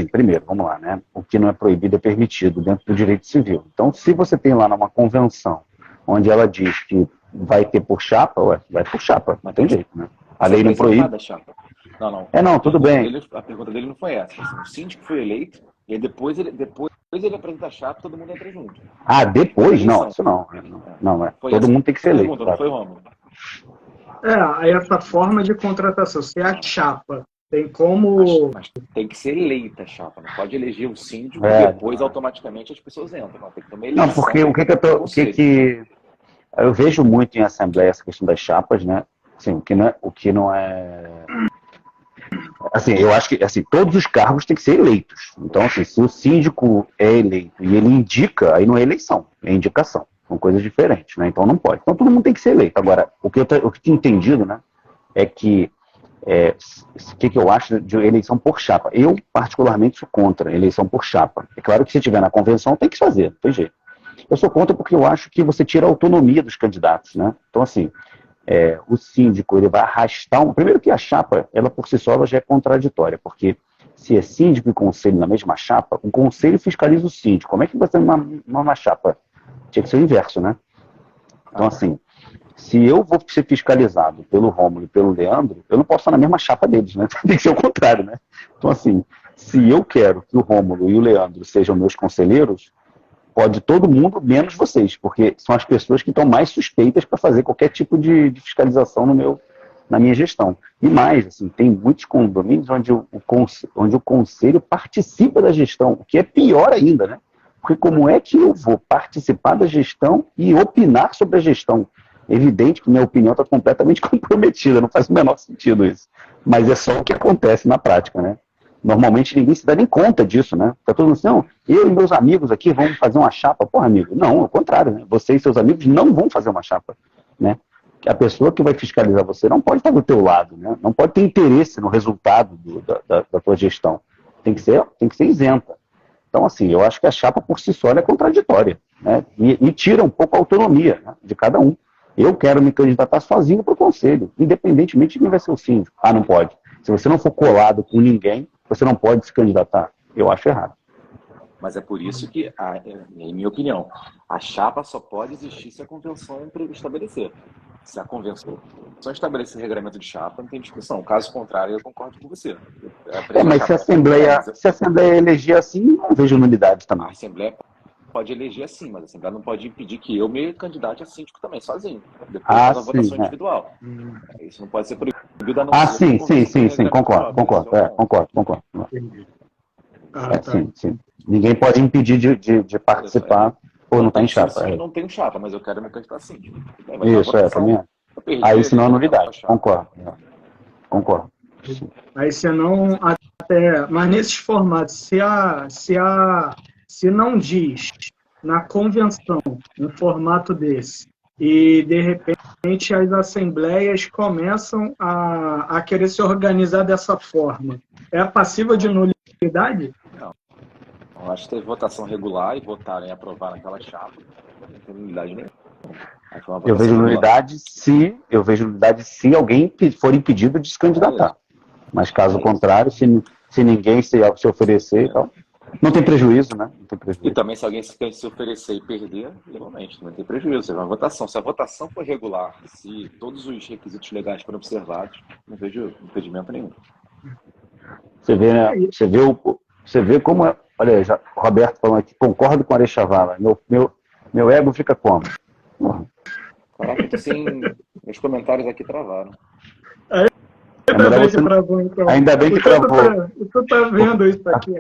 Primeiro, vamos lá, né? O que não é proibido é permitido dentro do direito civil. Então, se você tem lá numa convenção onde ela diz que vai ter por chapa, vai por chapa, não tem jeito, né? A lei não proíbe. Chapa. Não. Tudo bem. A pergunta dele não foi essa. Assim, o síndico foi eleito e aí depois ele apresenta a chapa e todo mundo entra junto. Depois? Não, isso não. Todo mundo tem que ser eleito. Não foi, Romulo? Essa forma de contratação, se é a chapa, tem como... Mas tem que ser eleita a chapa, não pode eleger o síndico e depois automaticamente as pessoas entram. Não, tem que ter uma eleição. Não, porque eu vejo muito em Assembleia essa questão das chapas, né? Assim, o que não é... Assim, eu acho que todos os cargos têm que ser eleitos. Então, assim, se o síndico é eleito e ele indica, aí não é eleição, é indicação. São coisas diferentes, né? Então não pode. Então todo mundo tem que ser eleito. Agora, o que eu tinha entendido, né, é que o que eu acho de eleição por chapa? Eu, particularmente, sou contra eleição por chapa. É claro que se tiver na convenção, tem que fazer, não tem jeito. Eu sou contra porque eu acho que você tira a autonomia dos candidatos, né? Então, assim, o síndico, ele vai arrastar Primeiro que a chapa, ela por si só, ela já é contraditória, porque se é síndico e conselho na mesma chapa, o conselho fiscaliza o síndico. Como é que você tem uma chapa? Tinha que ser o inverso, né? Então, assim, se eu vou ser fiscalizado pelo Rômulo e pelo Leandro, eu não posso estar na mesma chapa deles, né? Tem que ser o contrário, né? Então, assim, se eu quero que o Rômulo e o Leandro sejam meus conselheiros, pode todo mundo, menos vocês, porque são as pessoas que estão mais suspeitas para fazer qualquer tipo de fiscalização na minha gestão. E mais, assim, tem muitos condomínios onde o conselho participa da gestão, o que é pior ainda, né? Porque como é que eu vou participar da gestão e opinar sobre a gestão? É evidente que minha opinião está completamente comprometida, não faz o menor sentido isso. Mas é só o que acontece na prática, né? Normalmente ninguém se dá nem conta disso, né? Fica todo mundo assim, não, eu e meus amigos aqui vamos fazer uma chapa. Porra, amigo, não, ao contrário, né? Você e seus amigos não vão fazer uma chapa, né? A pessoa que vai fiscalizar você não pode estar do teu lado, né? Não pode ter interesse no resultado da tua gestão. Tem que ser isenta. Então, assim, eu acho que a chapa por si só é contraditória, né? E tira um pouco a autonomia, né, de cada um. Eu quero me candidatar sozinho para o conselho, independentemente de quem vai ser o síndico. Ah, não pode. Se você não for colado com ninguém, você não pode se candidatar. Eu acho errado. Mas é por isso que, em minha opinião, a chapa só pode existir se a convenção estabelecer. Se a convenção estabelecer regramento de chapa, não tem discussão. Caso contrário, eu concordo com você. Mas se a Assembleia eleger assim, não vejo nulidade também. A Assembleia pode eleger assim, mas a Assembleia não pode impedir que eu me candidate a síndico também, sozinho. Depois da votação individual. Isso não pode ser proibido a não ser. Sim, concordo. Sim. Ninguém pode impedir de participar por não estar em chapa. Eu não tenho chapa, mas eu quero me candidatar a síndico. Isso, também. Aí senão é nulidade. Concordo. Aí senão, mas nesses formatos, se não diz na convenção um formato desse, e de repente as assembleias começam a querer se organizar dessa forma, é passível de nulidade? Não. Eu acho que teve votação regular e votaram em aprovar naquela chapa. Não tem nulidade nenhuma. Eu vejo nulidade se alguém for impedido de se candidatar. Mas caso contrário, se ninguém se oferecer e tal, não tem prejuízo, né? Não tem prejuízo. E também se alguém se oferecer e perder, igualmente, não tem prejuízo. É uma votação. Se a votação for regular, se todos os requisitos legais forem observados, não vejo impedimento nenhum. Você vê, né? Você vê como é. Olha aí, o Roberto falando aqui, concordo com a Arechavala. Meu ego fica como? Caraca, meus comentários aqui travaram. Ainda bem que travou. Você tá vendo isso aqui?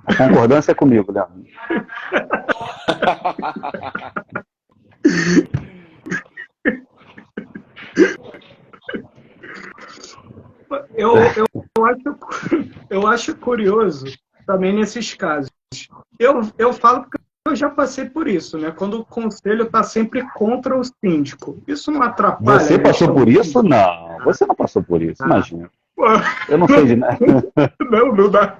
A concordância é comigo, Leandro. Eu acho curioso também nesses casos. Eu falo porque eu já passei por isso, né? Quando o conselho está sempre contra o síndico. Isso não atrapalha. Você passou por isso? Não, você não passou por isso, imagina. Eu não sei de nada. Não dá.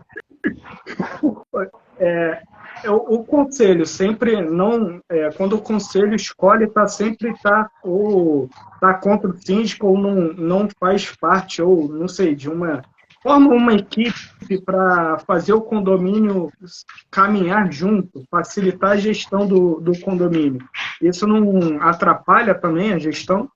O conselho sempre não. Quando o conselho escolhe, sempre ou tá contra o síndico, ou não faz parte, ou não sei, forma uma equipe para fazer o condomínio caminhar junto, facilitar a gestão do condomínio. Isso não atrapalha também a gestão?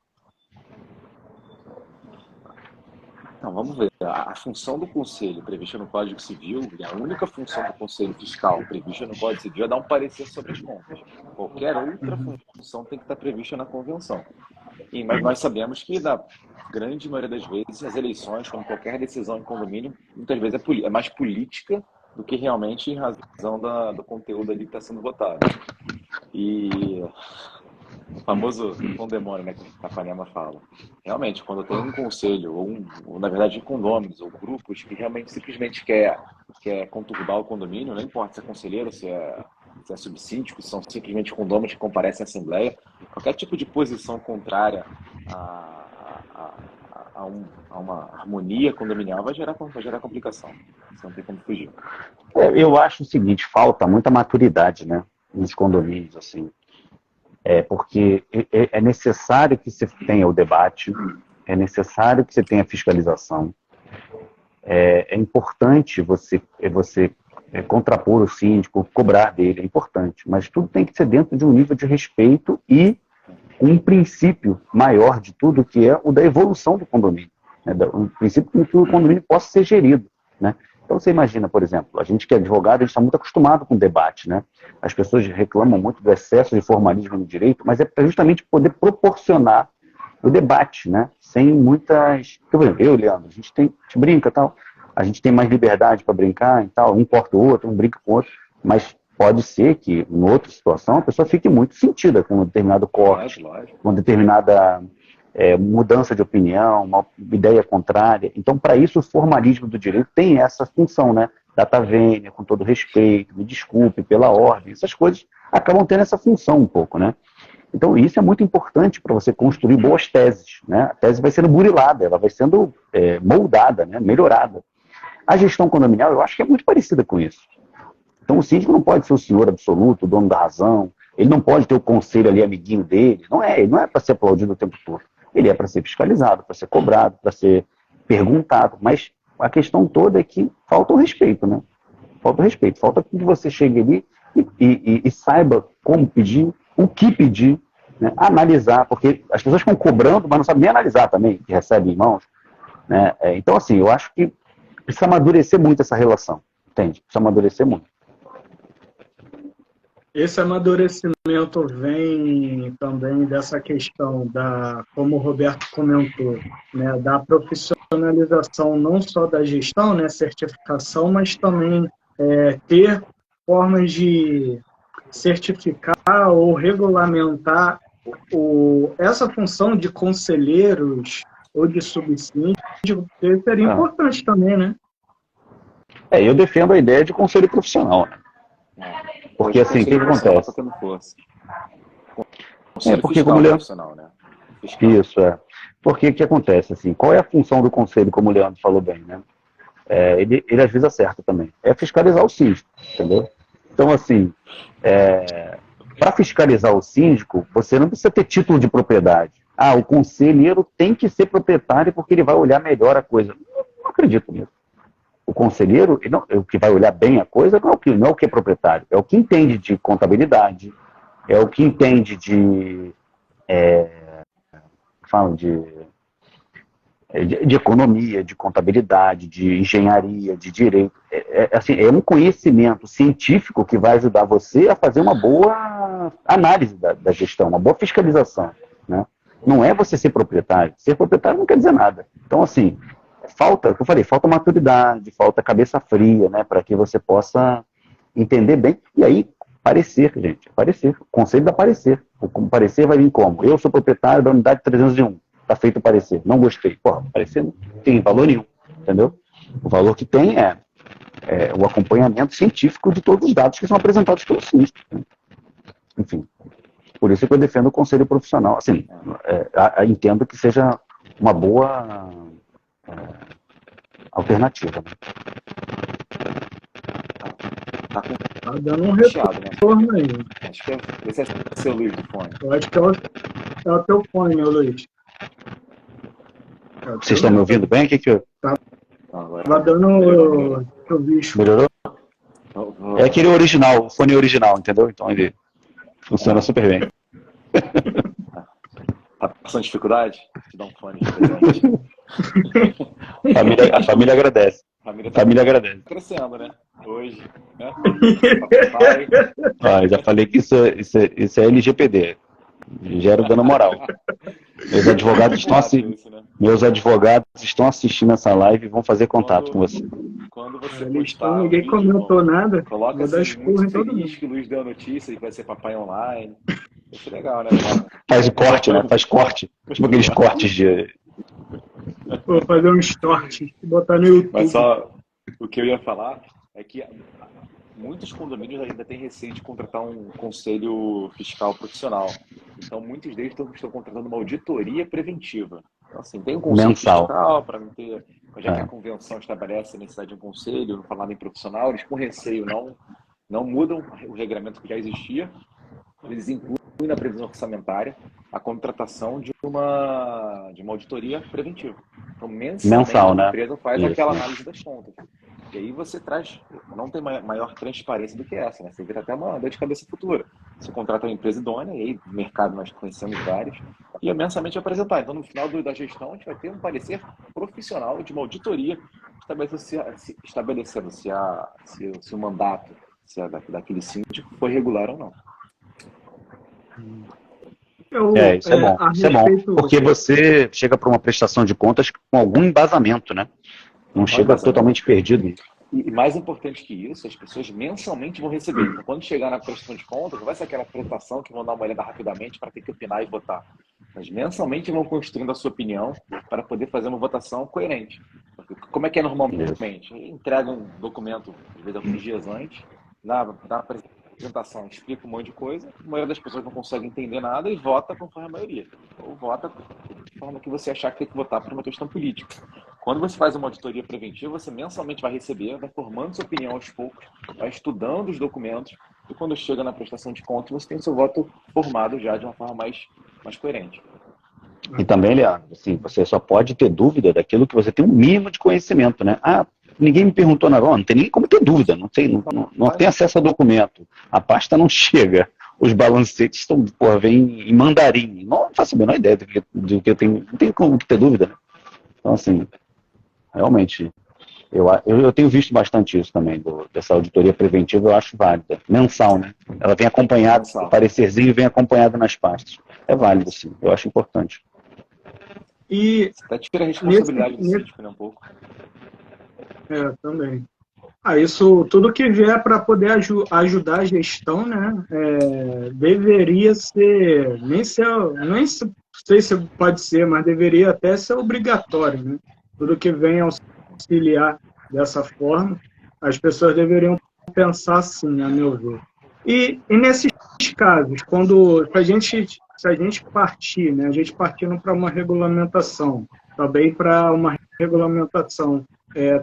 Não, vamos ver. A função do conselho prevista no Código Civil, e a única função do conselho fiscal prevista no Código Civil é dar um parecer sobre as contas. Qualquer outra função tem que estar prevista na convenção. Mas nós sabemos que, na grande maioria das vezes, as eleições, como qualquer decisão em condomínio, muitas vezes é mais política do que realmente em razão do conteúdo ali que está sendo votado. E o famoso condemônio, né, que a Panema fala. Realmente, quando tem um conselho, ou na verdade condôminos, ou grupos que realmente simplesmente quer conturbar o condomínio, não importa se é conselheiro, se é se é subsíndico, se são simplesmente condôminos que comparecem à Assembleia, qualquer tipo de posição contrária a uma harmonia condominial vai gerar complicação. Isso não tem como fugir. Eu acho o seguinte, falta muita maturidade, né, nos condomínios, assim. Porque é necessário que você tenha o debate, é necessário que você tenha fiscalização, é importante você contrapor o síndico, cobrar dele, é importante, mas tudo tem que ser dentro de um nível de respeito e um princípio maior de tudo, que é o da evolução do condomínio, né? Um princípio com que o condomínio possa ser gerido, né? Então você imagina, por exemplo, a gente que é advogado, a gente está muito acostumado com debate, né? As pessoas reclamam muito do excesso de formalismo no direito, mas é para justamente poder proporcionar o debate, né? Sem muitas... Por exemplo, eu e o Leandro, a gente brinca e tal, a gente tem mais liberdade para brincar e tal, um corta o outro, um brinca com o outro, mas pode ser que, em outra situação, a pessoa fique muito sentida com um determinado corte, com uma determinada mudança de opinião, uma ideia contrária. Então, para isso, o formalismo do direito tem essa função, né? Data vênia, com todo respeito, me desculpe pela ordem, essas coisas acabam tendo essa função um pouco, né? Então, isso é muito importante para você construir boas teses, né? A tese vai sendo burilada, ela vai sendo moldada, né? Melhorada. A gestão condominial, eu acho que é muito parecida com isso. Então, o síndico não pode ser o senhor absoluto, o dono da razão, ele não pode ter o conselho ali, amiguinho dele, ele não é para ser aplaudido o tempo todo. Ele é para ser fiscalizado, para ser cobrado, para ser perguntado, mas a questão toda é que falta o respeito, né? Falta o respeito, falta que você chegue ali e saiba como pedir, o que pedir, né? Analisar, porque as pessoas ficam cobrando, mas não sabem nem analisar também, que recebem em mãos, né? Então, assim, eu acho que precisa amadurecer muito essa relação, entende? Precisa amadurecer muito. Esse amadurecimento vem também dessa questão como o Roberto comentou, né, da profissionalização não só da gestão, né, certificação, mas também ter formas de certificar ou regulamentar essa função de conselheiros ou de subsíndico, que seria importante também, né? Eu defendo a ideia de conselho profissional, né? Porque assim, o que acontece? Porque como Leandro... né? Isso, Porque o que acontece, assim, qual é a função do conselho, como o Leandro falou bem, né? Ele às vezes acerta também. É fiscalizar o síndico, entendeu? Então, assim, para fiscalizar o síndico, você não precisa ter título de propriedade. O conselheiro tem que ser proprietário porque ele vai olhar melhor a coisa. Não acredito nisso. O conselheiro, o que vai olhar bem a coisa, não é o que é proprietário, é o que entende de contabilidade, é o que entende de economia, de contabilidade, de engenharia, de direito. É um conhecimento científico que vai ajudar você a fazer uma boa análise da gestão, uma boa fiscalização, né? Não é você ser proprietário. Ser proprietário não quer dizer nada. Então, assim, falta maturidade, falta cabeça fria, né, para que você possa entender bem. E aí, parecer, gente, o conselho dá parecer. O parecer vai vir como? Eu sou proprietário da unidade 301. Está feito o parecer. Não gostei. Parecer não tem valor nenhum, entendeu? O valor que tem é o acompanhamento científico de todos os dados que são apresentados pelo sinistro, né? Enfim, por isso que eu defendo o conselho profissional. Assim, entendo que seja uma boa alternativa, né? Tá dando um retorno, né? Aí. Acho que esse é seu Luiz do fone. Eu acho que é o teu fone, meu Luiz. Vocês estão me ouvindo bem? O que eu... Tá dando o bicho. Melhorou? É aquele original, o fone original, entendeu? Então ele funciona super bem. Tá passando dificuldade? Te dá um fone de presente. A família agradece. A família agradece. Crescendo, né? Hoje, né? Já falei que isso é LGPD. Gera dano moral. Meus advogados estão assistindo essa live e vão fazer contato com você. Quando você postar, ninguém comentou nada. Coloca assim, muito feliz que o Luiz deu a notícia e vai ser papai online. Isso é legal, né? Faz o corte, né? Faz corte. Tipo aqueles cortes de... Vou fazer um short e botar no YouTube. Mas só o que eu ia falar é que muitos condomínios ainda têm receio de contratar um conselho fiscal profissional. Então, muitos deles estão contratando uma auditoria preventiva. Então, assim, tem um conselho Mensal. fiscal para não ter, já que a É. convenção estabelece a necessidade de um conselho, não falar em profissional, eles com receio não mudam o regramento que já existia, eles incluem na previsão orçamentária a contratação de uma auditoria preventiva. Então, mensalmente, Mensal, a né? empresa faz Isso. aquela análise das contas. E aí você traz, não tem maior transparência do que essa, né? Você vira até uma dor de cabeça futura. Você contrata uma empresa idônea, e aí no mercado nós conhecemos vários, e é mensalmente apresentar. Então, no final da gestão, a gente vai ter um parecer profissional de uma auditoria estabelecendo se o mandato daquele síndico foi regular ou não. Isso é bom. A Isso é bom. respeito, Porque você chega para uma prestação de contas com algum embasamento, né? Não chega totalmente perdido. E mais importante que isso, as pessoas mensalmente vão receber. Então, quando chegar na prestação de contas, não vai ser aquela apresentação que vão dar uma olhada rapidamente para ter que opinar e votar. Mas mensalmente vão construindo a sua opinião para poder fazer uma votação coerente. Porque, como é que é normalmente? Entrega um documento, às vezes, alguns dias antes, na apresentação explica um monte de coisa, a maioria das pessoas não consegue entender nada e vota conforme a maioria. Ou vota de forma que você achar que tem que votar por uma questão política. Quando você faz uma auditoria preventiva, você mensalmente vai receber, vai formando sua opinião aos poucos, vai estudando os documentos, e quando chega na prestação de contas, você tem o seu voto formado já de uma forma mais coerente. E também, Leandro, assim, você só pode ter dúvida daquilo que você tem um mínimo de conhecimento, né? Ah, ninguém me perguntou nada, não tem nem como ter dúvida, não tem acesso a documento, a pasta não chega, os balancetes vêm em mandarim, não faço a menor ideia do que eu tenho, não tem como ter dúvida, né? Então, assim, realmente, eu tenho visto bastante isso também, dessa auditoria preventiva, eu acho válida, mensal, né? Ela vem acompanhada, o parecerzinho vem acompanhado nas pastas, é válido, sim, eu acho importante. E até tira a responsabilidade do síndico, né, um pouco. Também. Isso tudo que vier para poder ajudar a gestão, né, deveria ser, nem sei se pode ser, mas deveria até ser obrigatório, né? Tudo que vem auxiliar dessa forma, as pessoas deveriam pensar assim, a meu ver. E nesses casos, se a gente partir, né, a gente partindo para uma regulamentação, também para uma regulamentação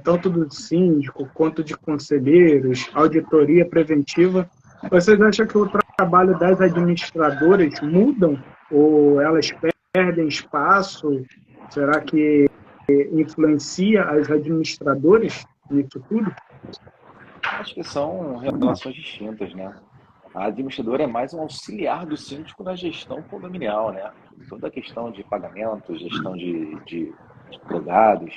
tanto do síndico quanto de conselheiros, auditoria preventiva, vocês acham que o trabalho das administradoras mudam ou elas perdem espaço? Será que influencia as administradoras nisso tudo? Acho que são relações distintas, né? A administradora é mais um auxiliar do síndico na gestão condominial, né? Toda a questão de pagamento, gestão de empregados,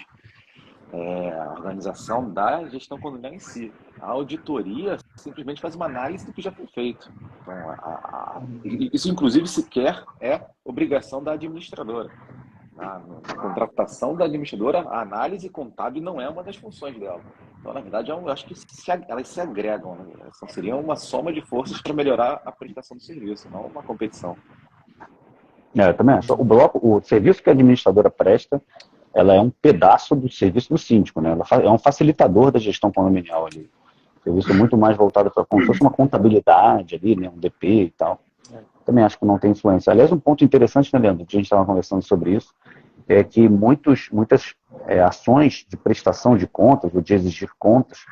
a organização da gestão condominial em si. A auditoria simplesmente faz uma análise do que já foi feito. Então, isso, inclusive, sequer é obrigação da administradora. Na contratação da administradora, a análise contábil não é uma das funções dela. Então, na verdade, eu acho que elas se agregam, né? Seriam uma soma de forças para melhorar a prestação do serviço, não uma competição. Eu também acho. O serviço que a administradora presta, ela é um pedaço do serviço do síndico, né? Ela é um facilitador da gestão condominial ali. O serviço é muito mais voltado para como se fosse uma contabilidade ali, né? Um DP e tal. Também acho que não tem influência. Aliás, um ponto interessante, né, Leandro, que a gente estava conversando sobre isso, é que muitas ações de prestação de contas, ou de exigir contas,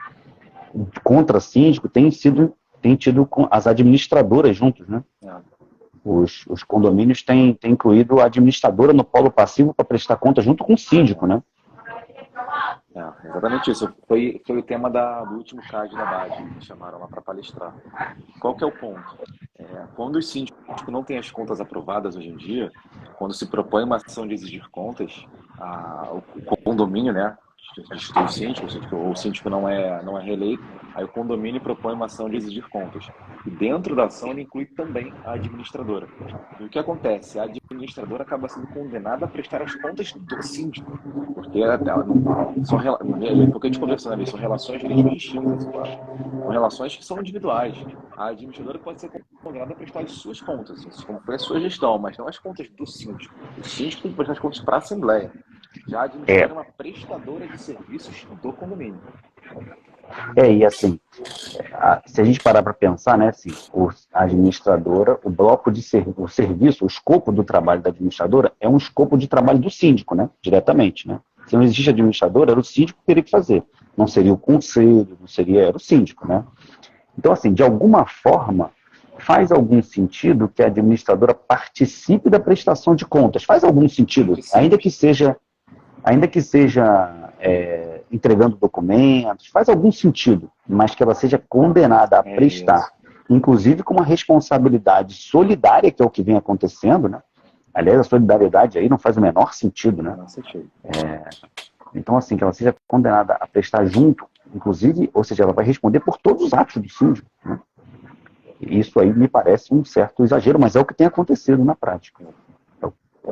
contra síndico, têm tido com as administradoras juntos, né? Os condomínios têm incluído a administradora no polo passivo para prestar conta junto com o síndico, né? Exatamente isso. Foi o tema do último CAD da BAD, que me chamaram lá para palestrar. Qual que é o ponto? Quando o síndico não tem as contas aprovadas hoje em dia, quando se propõe uma ação de exigir contas, o condomínio, né, o síndico não é reeleito, aí o condomínio propõe uma ação de exigir contas. E dentro da ação ele inclui também a administradora. E o que acontece? A administradora acaba sendo condenada a prestar as contas do síndico. Porque a gente conversou, né, são relações jurídicas distintas. São relações que são individuais. A administradora pode ser condenada a prestar as suas contas, como foi a sua gestão, mas não as contas do síndico. O síndico tem que prestar as contas para a Assembleia. Já a administradora é uma prestadora de serviços do condomínio. E assim, se a gente parar para pensar, né, assim, a administradora, o bloco de o serviço, o escopo do trabalho da administradora é um escopo de trabalho do síndico, né, diretamente, né. Se não existe administradora, era o síndico que teria que fazer. Não seria o conselho, não seria, era o síndico, né. Então, assim, de alguma forma, faz algum sentido que a administradora participe da prestação de contas. Faz algum sentido, ainda que seja entregando documentos, faz algum sentido, mas que ela seja condenada a prestar, inclusive com uma responsabilidade solidária, que é o que vem acontecendo, né? Aliás, a solidariedade aí não faz o menor sentido, né? Então, assim, que ela seja condenada a prestar junto, inclusive, ou seja, ela vai responder por todos os atos do síndico, né? Isso aí me parece um certo exagero, mas é o que tem acontecido na prática.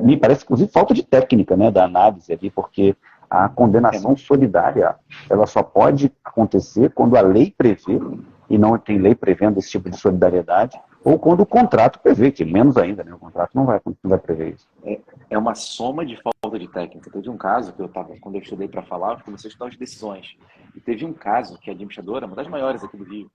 Me parece, inclusive, falta de técnica, né, da análise ali, porque a condenação solidária, ela só pode acontecer quando a lei prevê, e não tem lei prevendo esse tipo de solidariedade, ou quando o contrato prevê, que menos ainda, né, o contrato não vai prever isso. É uma soma de falta de técnica. Teve um caso que quando eu estudei para falar, eu comecei a estudar as decisões. E teve um caso que a administradora, uma das maiores aqui do Rio,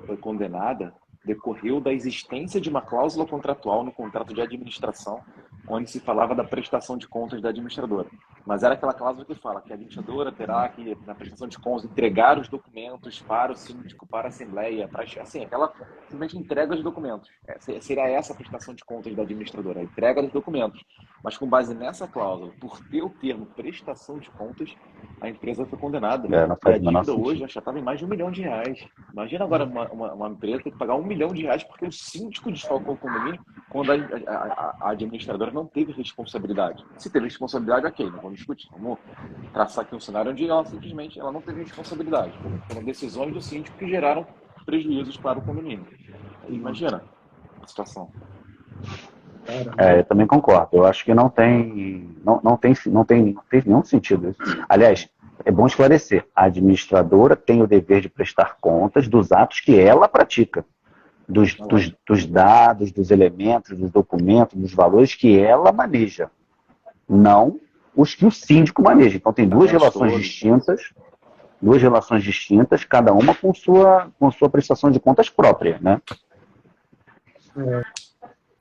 foi condenada, decorreu da existência de uma cláusula contratual no contrato de administração, onde se falava da prestação de contas da administradora. Mas era aquela cláusula que fala que a administradora terá que, na prestação de contas, entregar os documentos para o síndico, para a assembleia, assim, aquela simplesmente entrega dos documentos. Seria essa a prestação de contas da administradora, a entrega dos documentos. Mas com base nessa cláusula, por ter o termo prestação de contas, a empresa foi condenada. E a dívida hoje já estava em mais de R$1 milhão. Imagina agora uma empresa ter que pagar R$1 milhão porque o síndico desfalcou o condomínio quando a administradora não teve responsabilidade. Se teve responsabilidade, ok, não vamos discutir. Vamos traçar aqui um cenário onde ela simplesmente ela não teve responsabilidade. Foram decisões do síndico que geraram prejuízos para o condomínio. Imagina a situação. Eu também concordo. Eu acho que não tem nenhum sentido isso. Aliás, é bom esclarecer. A administradora tem o dever de prestar contas dos atos que ela pratica. Dos dados, dos elementos, dos documentos, dos valores que ela maneja. Não os que o síndico maneja. Então tem duas relações distintas, cada uma com sua prestação de contas própria, né?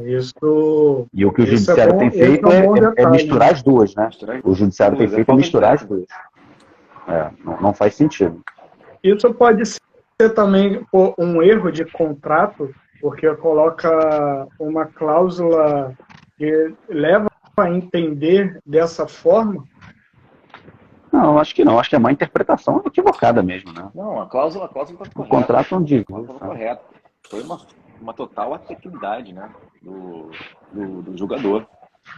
Isso. E o que o judiciário tem feito é misturar as duas, né? O judiciário tem feito é misturar as duas. Não faz sentido. Isso pode ser também um erro de contrato, porque coloca uma cláusula que leva a entender dessa forma. Não, acho que não. Acho que é uma interpretação equivocada mesmo, né? Não, a cláusula está correta. O contrato não diz. Correto. Foi uma total atectividade, né, do julgador.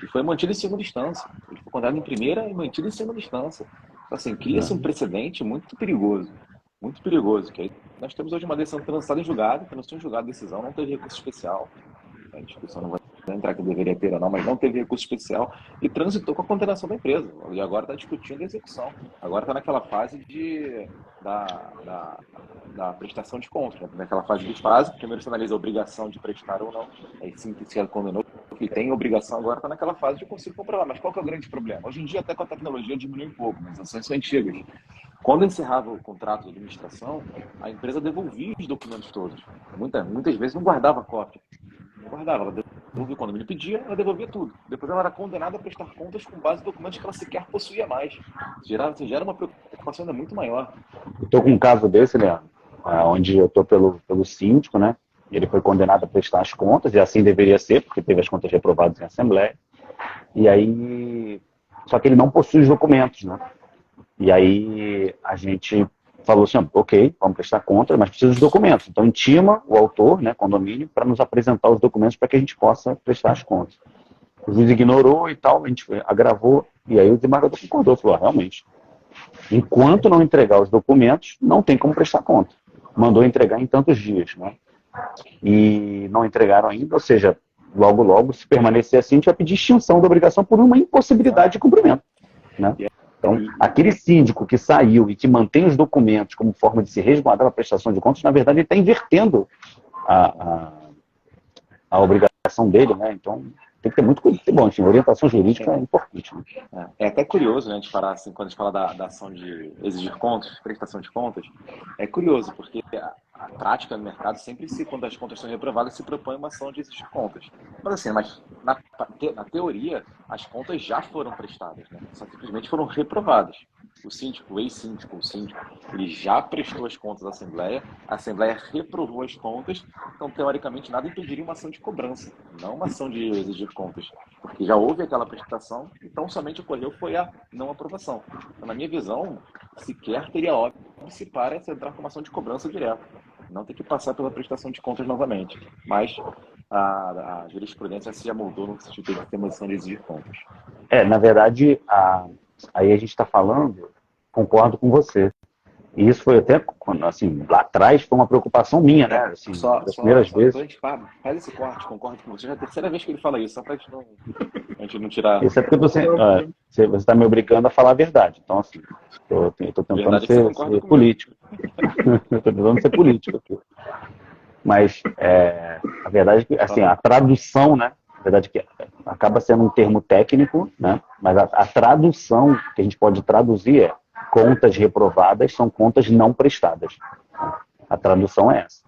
E foi mantido em segunda instância. Ele foi condenado em primeira e mantido em segunda instância. Então, assim, cria-se um precedente muito perigoso. Muito perigoso. Que nós temos hoje uma decisão transitada em julgado, que não tem julgado a decisão, não teve recurso especial. A discussão não vai entrar que deveria ter ou não, mas não teve recurso especial e transitou com a condenação da empresa. E agora está discutindo a execução. Agora está naquela fase da prestação de contas, né? Naquela fase de fase, primeiro se analisa a obrigação de prestar ou não, aí sim que se condenou que tem obrigação, agora está naquela fase de consigo comprovar. Mas qual que é o grande problema? Hoje em dia, até com a tecnologia, diminui um pouco, mas as ações são antigas. Quando encerrava o contrato de administração, a empresa devolvia os documentos todos. Muitas vezes não guardava cópia. Não guardava, ela devolvia quando ele pedia, ela devolvia tudo. Depois ela era condenada a prestar contas com base em documentos que ela sequer possuía mais. Gera uma preocupação ainda muito maior. Eu estou com um caso desse, Leandro, onde eu estou pelo síndico, né? Ele foi condenado a prestar as contas, e assim deveria ser, porque teve as contas reprovadas em assembleia. E aí, só que ele não possui os documentos, né? E aí a gente falou assim, ok, vamos prestar conta, mas precisa dos documentos. Então intima o autor, né, condomínio, para nos apresentar os documentos para que a gente possa prestar as contas. O juiz ignorou e tal, a gente agravou, e aí o desembargador concordou, falou, realmente, enquanto não entregar os documentos, não tem como prestar conta. Mandou entregar em tantos dias, né? E não entregaram ainda, ou seja, logo, se permanecer assim, a gente vai pedir extinção da obrigação por uma impossibilidade de cumprimento, né? Então, aquele síndico que saiu e que mantém os documentos como forma de se resguardar a prestação de contas, na verdade, ele está invertendo a obrigação dele, né? Então, tem que ter muito cuidado. Bom, enfim, orientação jurídica é importante. Né? É até curioso, né, a gente falar assim, quando a gente fala da ação de exigir contas, prestação de contas, é curioso, porque a prática no mercado sempre, quando as contas são reprovadas, se propõe uma ação de exigir contas. Mas assim, na teoria, as contas já foram prestadas, né? Só simplesmente foram reprovadas. O síndico, o ex-síndico, o síndico, ele já prestou as contas à Assembleia, a Assembleia reprovou as contas, então, teoricamente, nada impediria uma ação de cobrança, não uma ação de exigir contas, porque já houve aquela prestação, então somente ocorreu foi a não aprovação. Então, na minha visão, sequer teria óbice para se entrar com uma ação de cobrança direta, não ter que passar pela prestação de contas novamente, mas a jurisprudência se amoldou no sentido de ter uma ação de exigir contas. Na verdade, aí a gente está falando, concordo com você. E isso foi até, assim, lá atrás foi uma preocupação minha, né? Assim, das primeiras vezes. Faz esse corte, concordo com você. Já é a terceira vez que ele fala isso, só para a gente não tirar. Isso é porque você está me obrigando a falar a verdade. Então, assim, estou tentando ser político. Estou tentando ser político aqui. Mas a verdade é que, assim, a tradução, né? A verdade é que acaba sendo um termo técnico, né? Mas a tradução que a gente pode traduzir é contas reprovadas são contas não prestadas. A tradução é essa.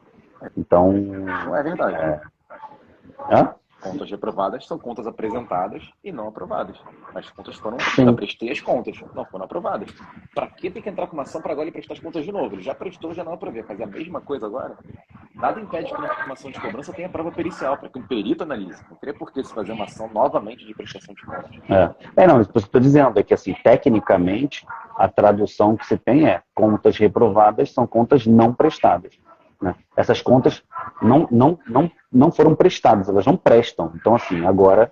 Então... Não é verdade. Hã? Contas reprovadas são contas apresentadas e não aprovadas. As contas foram... Eu prestei as contas, não foram aprovadas. Para que tem que entrar com uma ação para agora ele prestar as contas de novo? Ele já prestou, já não aprovei. Fazer a mesma coisa agora? Nada impede que uma ação de cobrança tenha prova pericial, para que um perito analise. Não teria por que se fazer uma ação novamente de prestação de contas. Não, isso que eu estou dizendo é que, assim, tecnicamente, a tradução que se tem é contas reprovadas são contas não prestadas. Né? Essas contas não foram prestadas, elas não prestam. Então, assim, agora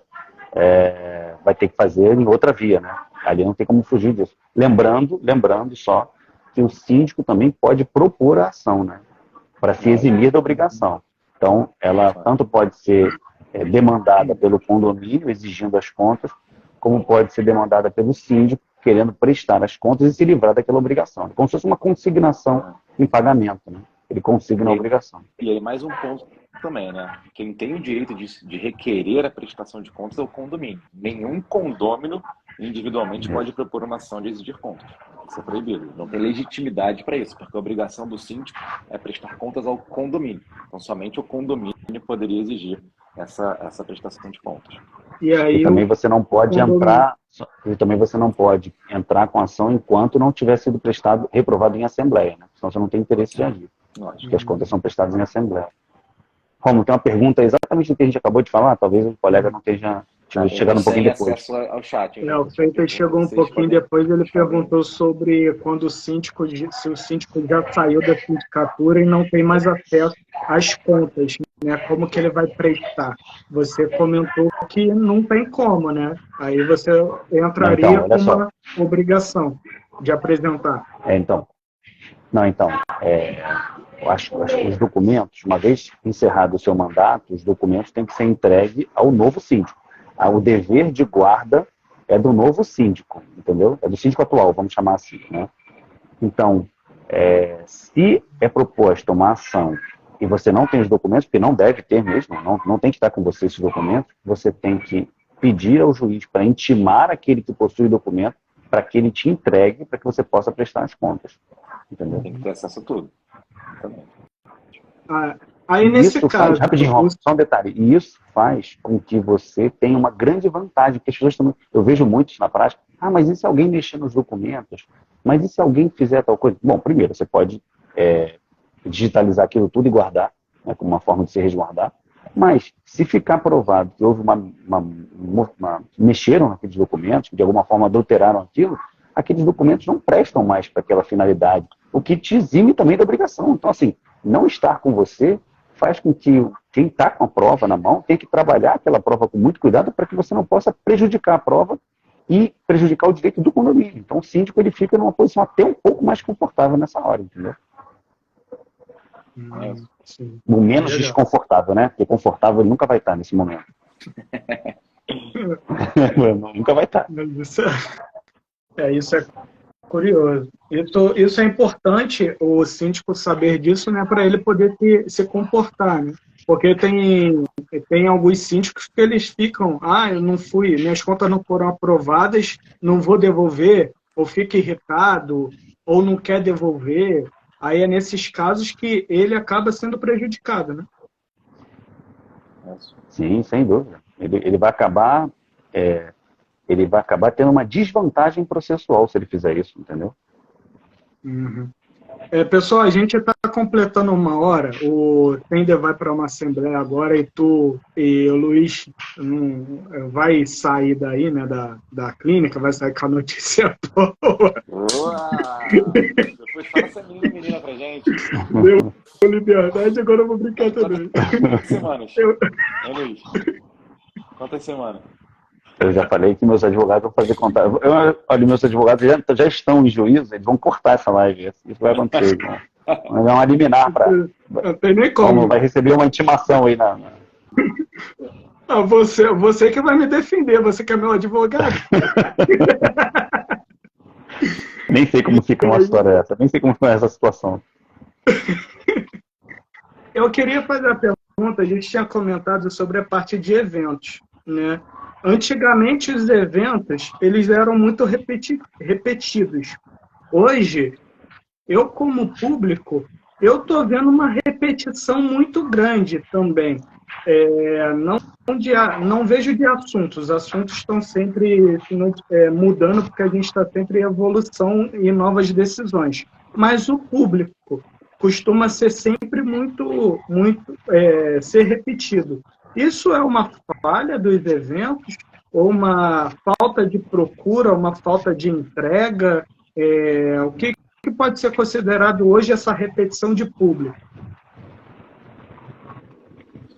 vai ter que fazer em outra via, né? Ali não tem como fugir disso. Lembrando só que o síndico também pode propor a ação, né? Para se eximir da obrigação. Então, ela tanto pode ser demandada pelo condomínio, exigindo as contas, como pode ser demandada pelo síndico, querendo prestar as contas e se livrar daquela obrigação. Como se fosse uma consignação em pagamento, né? Ele consigna a obrigação. E aí mais um ponto também, né? Quem tem o direito de requerer a prestação de contas é o condomínio. Nenhum condômino individualmente pode propor uma ação de exigir contas. Isso é proibido. Não tem legitimidade para isso, porque a obrigação do síndico é prestar contas ao condomínio. Então somente o condomínio poderia exigir essa prestação de contas. E também você não pode entrar, com ação enquanto não tiver sido reprovado em assembleia, né? Senão você não tem interesse de agir. Porque as contas são prestadas em assembleia. Romulo, tem uma pergunta exatamente do que a gente acabou de falar, talvez o colega não esteja chegando um pouquinho depois. Acesso ao chat. O Freitas chegou um pouquinho depois, ele perguntou sobre quando se o síndico já saiu da sindicatura e não tem mais acesso às contas, né? Como que ele vai prestar? Você comentou que não tem como, né? Aí você entraria com uma obrigação de apresentar. Eu acho que os documentos, uma vez encerrado o seu mandato, os documentos têm que ser entregues ao novo síndico. O dever de guarda é do novo síndico, entendeu? É do síndico atual, vamos chamar assim, né? Então, se é proposta uma ação e você não tem os documentos, porque não deve ter mesmo, não tem que estar com você esses documentos, você tem que pedir ao juiz para intimar aquele que possui o documento para que ele te entregue, para que você possa prestar as contas. Entendeu? Tem que ter acesso a tudo. Também. Aí nesse caso... Rapidinho, só um detalhe. E isso faz com que você tenha uma grande vantagem, porque as pessoas também... Eu vejo muitos na prática, mas e se alguém mexer nos documentos? Mas e se alguém fizer tal coisa? Bom, primeiro, você pode digitalizar aquilo tudo e guardar, né, como uma forma de se resguardar. Mas, se ficar provado que houve mexeram naqueles documentos, que de alguma forma adulteraram aquilo, aqueles documentos não prestam mais para aquela finalidade, o que te exime também da obrigação. Então, assim, não estar com você faz com que quem está com a prova na mão tenha que trabalhar aquela prova com muito cuidado para que você não possa prejudicar a prova e prejudicar o direito do condomínio. Então, o síndico ele fica numa posição até um pouco mais confortável nessa hora, entendeu? O menos desconfortável, né? Porque confortável ele nunca vai estar nesse momento. Nunca vai estar. Isso é curioso. Isso é importante, o síndico saber disso, né? Para ele poder se comportar, né? Porque tem alguns síndicos que eles ficam, eu não fui, minhas contas não foram aprovadas, não vou devolver, ou fica irritado, ou não quer devolver. Aí é nesses casos que ele acaba sendo prejudicado, né? Sim, sem dúvida. Ele vai acabar tendo uma desvantagem processual se ele fizer isso, entendeu? Uhum. Pessoal, a gente está completando 1 hora. O Tender vai para uma assembleia agora e tu e o Luiz vai sair daí, né, da clínica, vai sair com a notícia boa. Uau! Depois fala essa menina pra gente. Deu liberdade, agora eu vou brincar também. Quantas semanas? Luiz? Quantas semanas? Eu já falei que meus advogados vão fazer contar. Olha, meus advogados já estão em juízo, eles vão cortar essa live. Isso vai acontecer. Vão dar uma liminar para. Não tem nem como. Vai receber uma intimação aí na. Você que vai me defender, você que é meu advogado. Nem sei como fica uma história essa, nem sei como foi essa situação. Eu queria fazer a pergunta, a gente tinha comentado sobre a parte de eventos, né? Antigamente os eventos, eles eram muito repetidos. Hoje, eu como público, eu estou vendo uma repetição muito grande também. Não vejo de assuntos, os assuntos estão sempre mudando porque a gente está sempre em evolução e novas decisões. Mas o público costuma ser sempre muito ser repetido. Isso é uma falha dos eventos ou uma falta de procura, uma falta de entrega? O que pode ser considerado hoje essa repetição de público?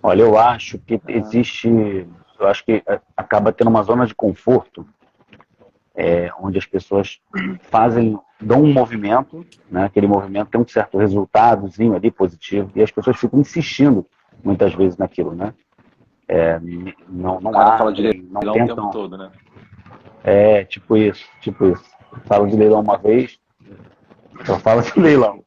Olha, eu acho que acaba tendo uma zona de conforto, onde as pessoas dão um movimento, né? Aquele movimento tem um certo resultadozinho ali positivo, e as pessoas ficam insistindo muitas vezes naquilo, né? Não fala de leilão não o tentam. tempo todo, né? Tipo isso. Falo de leilão uma vez, só falo de leilão.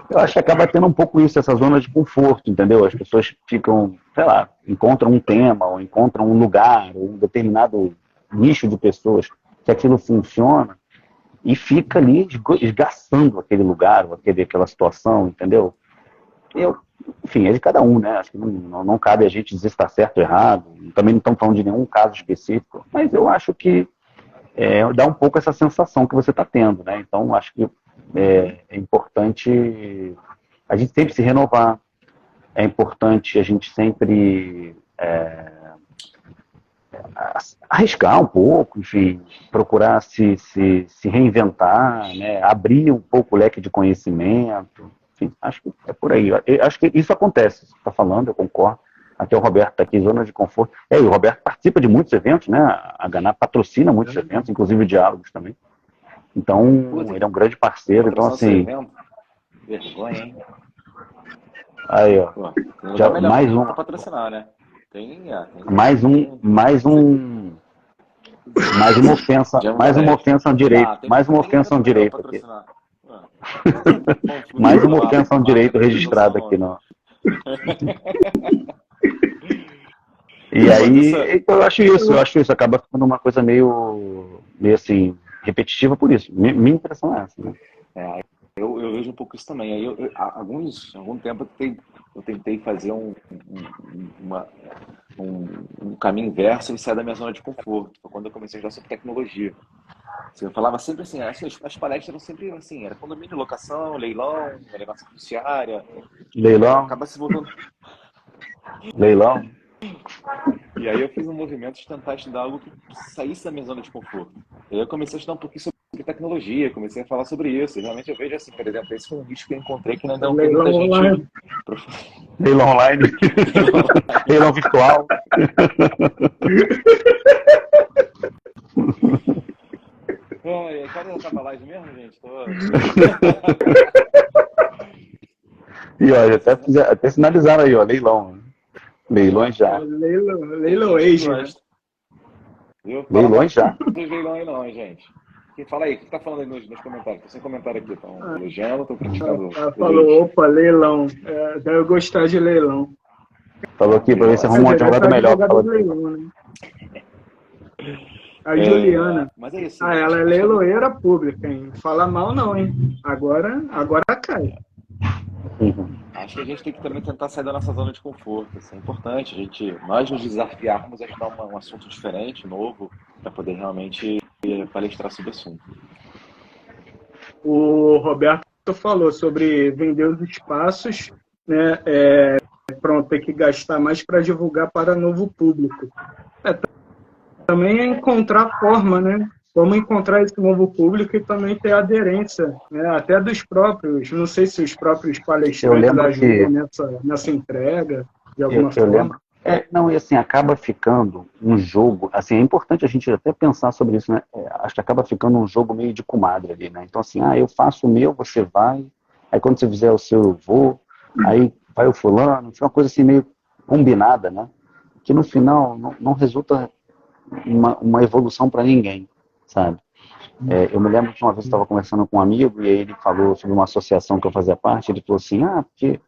Eu acho que acaba tendo um pouco isso, essa zona de conforto, entendeu? As pessoas ficam, sei lá, encontram um tema, ou encontram um lugar, ou um determinado nicho de pessoas que aquilo funciona, e fica ali esgaçando aquele lugar, ou aquela situação, entendeu? Enfim, é de cada um, né? Acho que não cabe a gente dizer se está certo ou errado. Também não estamos falando de nenhum caso específico, mas eu acho que dá um pouco essa sensação que você está tendo, né? Então, acho que é importante a gente sempre se renovar, é importante a gente sempre arriscar um pouco, enfim, procurar se reinventar, né? Abrir um pouco o leque de conhecimento. Enfim, acho que é por aí. Acho que isso acontece, você está falando, eu concordo. Até o Roberto está aqui, zona de conforto. E o Roberto participa de muitos eventos, né? A Ganá patrocina muitos eventos, inclusive diálogos também. Então, ele é um grande parceiro. Então, assim. Vergonha, hein? Aí, ó. Pô, já mais um. Pra patrocinar, né? Mais uma ofensa. Mais uma ofensa ao direito. Mais uma ofensa ao direito aqui. Mais uma ofensa ao direito registrado aqui, não. E aí, eu acho isso, acaba ficando uma coisa meio assim, repetitiva por isso. Minha impressão é essa, né? Eu vejo um pouco isso também. Aí algum tempo eu tentei fazer um caminho inverso e sair da minha zona de conforto. Foi quando eu comecei a estudar sobre tecnologia. Eu falava sempre assim, as palestras eram sempre assim, era condomínio de locação, leilão, negócio fiduciária. Leilão. Acaba se voltando. Leilão. E aí eu fiz um movimento de tentar estudar algo que saísse da minha zona de conforto. E aí eu comecei a estudar um pouquinho sobre tecnologia, comecei a falar sobre isso. E realmente eu vejo assim, por exemplo, esse foi um nicho que eu encontrei que ainda não tem muita gente. Leilão online. Leilão virtual. Cadê essa balagem mesmo, gente? E olha, até sinalizaram aí, ó, leilão. Leilões já. Leiloejo. Leilões já. Não tem leilão aí não, gente. Fala aí, o que tá falando aí nos comentários? Tô sem comentário aqui, estão elogiando, estão criticando. Falou, opa, leilão. Deve gostar de leilão. Falou aqui pra ver se arruma um advogado melhor. Fala... A Juliana. Mas é isso. Ela é leiloeira pública, hein? Fala mal não, hein? Agora cai. Acho que a gente tem que também tentar sair da nossa zona de conforto. Isso é importante. Nós nos desafiarmos a estudar um assunto diferente, novo, para poder realmente palestrar sobre o assunto. O Roberto falou sobre vender os espaços, né? Pronto, ter que gastar mais para divulgar para novo público. Também é encontrar forma, né? Como encontrar esse novo público e também ter aderência, né? Até dos próprios, não sei se os próprios palestrantes ajudam nessa entrega, de alguma forma. Não, e assim, acaba ficando um jogo, assim, é importante a gente até pensar sobre isso, né? Acho que acaba ficando um jogo meio de comadre ali, né? Então assim, eu faço o meu, você vai, aí quando você fizer o seu, eu vou, aí vai o fulano, fica uma coisa assim meio combinada, né? Que no final não resulta uma evolução para ninguém, sabe? Eu me lembro que uma vez eu estava conversando com um amigo e aí ele falou sobre uma associação que eu fazia parte, ele falou assim, porque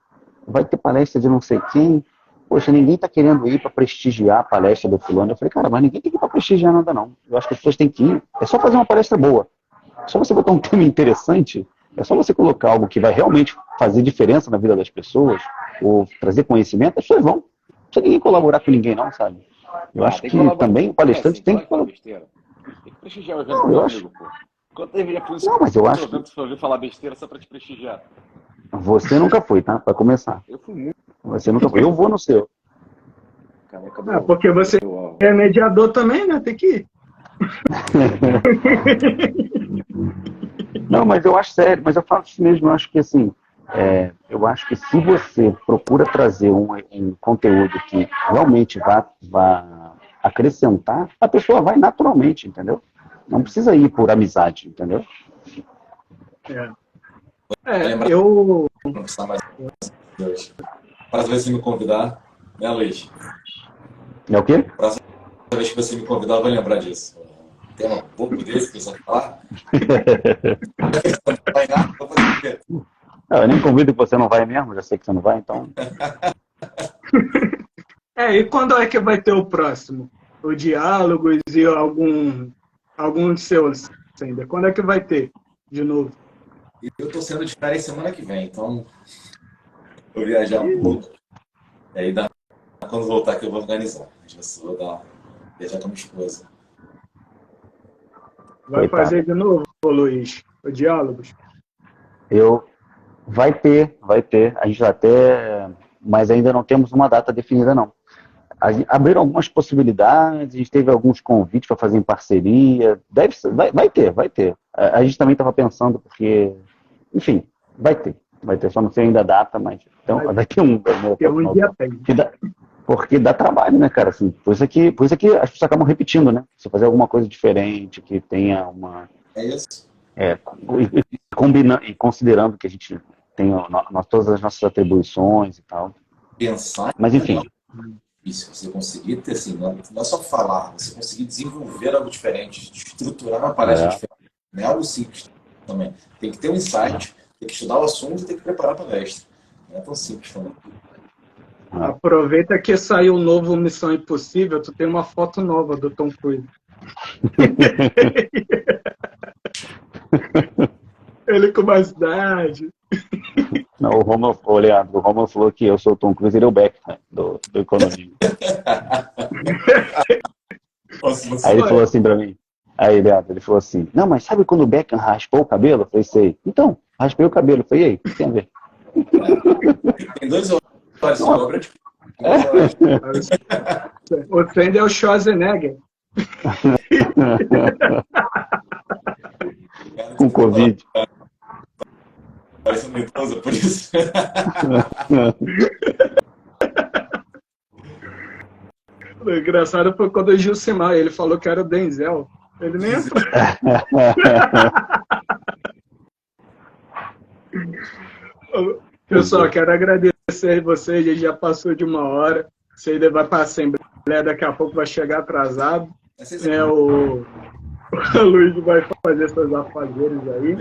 vai ter palestra de não sei quem, poxa, ninguém está querendo ir para prestigiar a palestra do fulano. Eu falei, cara, mas ninguém tem que ir para prestigiar nada não, eu acho que as pessoas têm que ir, é só fazer uma palestra boa, é só você botar um tema interessante, é só você colocar algo que vai realmente fazer diferença na vida das pessoas, ou trazer conhecimento, as pessoas vão, não precisa ninguém colaborar com ninguém não, sabe? Eu acho que também o palestrante tem que colaborar. Tem que prestigiar o evento do amigo, pô. Quanto deveria por isso? Não, mas eu acho que você ouviu falar besteira só pra te prestigiar. Você nunca foi, tá? Pra começar. Eu fui muito. Você nunca foi. Eu vou no seu. Porque você é mediador também, né? Tem que ir. Não, mas eu acho sério, mas eu falo isso mesmo, eu acho que assim, eu acho que se você procura trazer um conteúdo que realmente vá acrescentar, a pessoa vai naturalmente, entendeu? Não precisa ir por amizade, entendeu? Eu não precisar mais hoje. Para as vezes que me convidar, né, Luiz? É o quê? Para as vezes que você me convidar, eu vou lembrar disso. Tem um pouco desse que você vai falar? Não vai nada, vou fazer o quê? Eu nem convido que você não vai mesmo, já sei que você não vai, então... E quando é que vai ter o próximo? O Diálogos e algum seus ainda? Quando é que vai ter de novo? Eu estou sendo de férias semana que vem, então vou viajar um pouco. E aí, quando voltar que eu vou organizar. Vou viajar com a minha esposa. Vai fazer de novo, Luiz, o Diálogos? Vai ter. A gente até... Mas ainda não temos uma data definida, não. Abriram algumas possibilidades, a gente teve alguns convites para fazer em parceria. Vai ter. A gente também estava pensando, porque... Enfim, vai ter. Só não sei ainda a data, mas... Então, vai ter um... Porque dá trabalho, né, cara? Assim, por isso que as pessoas acabam repetindo, né? Você fazer alguma coisa diferente, que tenha uma... É isso. Combinando e considerando que a gente tem todas as nossas atribuições e tal. Pensar... Mas, enfim... Isso, você conseguir ter, assim, não é só falar, você conseguir desenvolver algo diferente, estruturar uma palestra diferente. Não é algo simples também. Tem que ter um insight, tem que estudar o assunto e tem que preparar a palestra. Não é tão simples também. Aproveita que saiu o novo Missão Impossível, tu tem uma foto nova do Tom Cruise. Ele com mais idade. Não, Leandro, o Romulo falou que eu sou o Tom Cruise e ele é o Beck, né, do Economia. Aí ele falou assim pra mim, Leandro, ele falou assim, não, mas sabe quando o Beckham raspou o cabelo? Eu falei, sei. Então, raspei o cabelo. Eu falei, e aí, o que tem a ver? Tem 2 horas de obra de... O Sandy é o Schwarzenegger. Com Covid. Parece uma idosa, por isso. O engraçado foi quando o Gilcimar, ele falou que era o Denzel. Ele nem entrou. Pessoal, quero agradecer a vocês. A gente já passou de 1 hora. Você ainda vai para a Assembleia, daqui a pouco vai chegar atrasado. O Luiz vai fazer seus afazeres aí.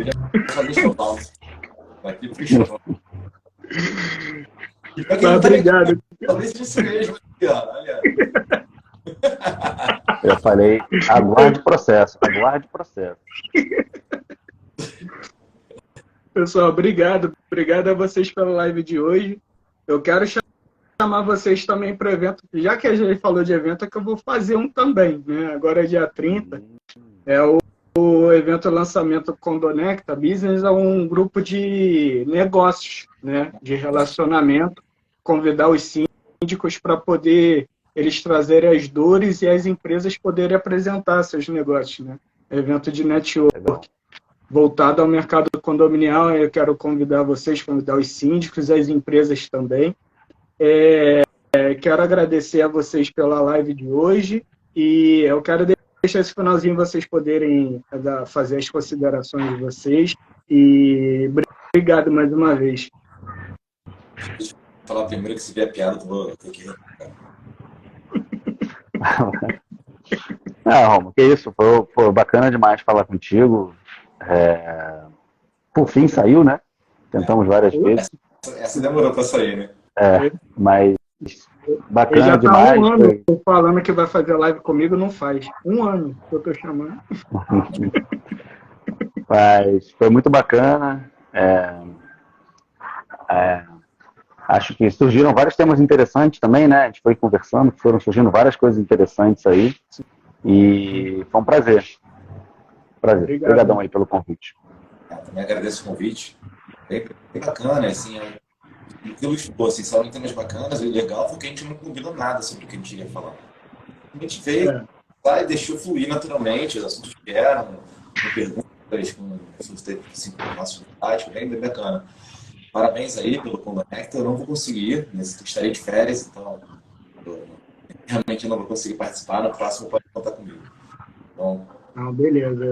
Obrigado. Talvez seja isso mesmo, olha. Eu falei, aguarde o processo, aguarde o processo. Pessoal, obrigado. Obrigado a vocês pela live de hoje. Eu quero chamar vocês também para o evento. Já que a gente falou de evento, é que eu vou fazer um também, né? Agora é dia 30. É o evento lançamento Condonecta Business, é um grupo de negócios, né? De relacionamento. Convidar os síndicos para poder eles trazerem as dores e as empresas poderem apresentar seus negócios, né? Evento de network voltado ao mercado condominial. Eu quero convidar vocês, convidar os síndicos, as empresas também. Quero agradecer a vocês pela live de hoje e eu quero deixar esse finalzinho vocês poderem fazer as considerações de vocês e obrigado mais uma vez. Deixa eu falar primeiro que se vier piada, eu vou ter que... Não, Romo, que isso, foi bacana demais falar contigo. Por fim saiu, né? Tentamos várias vezes. Essa demorou para sair, né? Mas bacana ele já tá demais. Um ano falando que vai fazer live comigo, não faz. 1 ano que eu tô chamando. Mas foi muito bacana. Acho que surgiram vários temas interessantes também, né? A gente foi conversando, foram surgindo várias coisas interessantes aí. E foi um prazer. Obrigadão aí pelo convite. Também agradeço o convite. Bem bacana, assim, ilustrou, assim, são temas bacanas, e o legal foi que a gente não combinou nada sobre o que a gente ia falar. A gente veio lá e deixou fluir naturalmente, os assuntos vieram, com perguntas, com facilidade, bem bacana. Parabéns aí pelo Condonecta, eu não vou conseguir, estarei de férias, então realmente não vou conseguir participar, no próximo pode contar comigo. Então, beleza,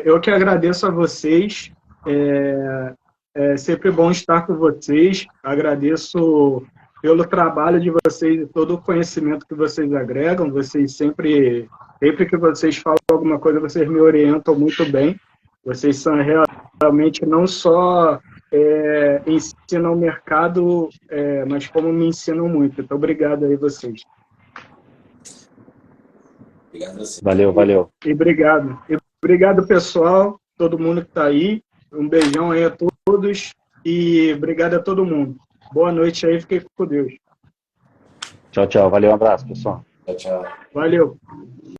eu que agradeço a vocês, é sempre bom estar com vocês, agradeço pelo trabalho de vocês e todo o conhecimento que vocês agregam, vocês sempre que vocês falam alguma coisa, vocês me orientam muito bem, vocês são realmente não só ensinam o mercado, mas como me ensinam muito, então obrigado aí vocês. obrigado a você. Valeu. E obrigado pessoal, todo mundo que está aí, um beijão aí a todos e obrigado a todo mundo. Boa noite aí, fiquem com Deus. Tchau, valeu, um abraço, pessoal. Tchau. Valeu.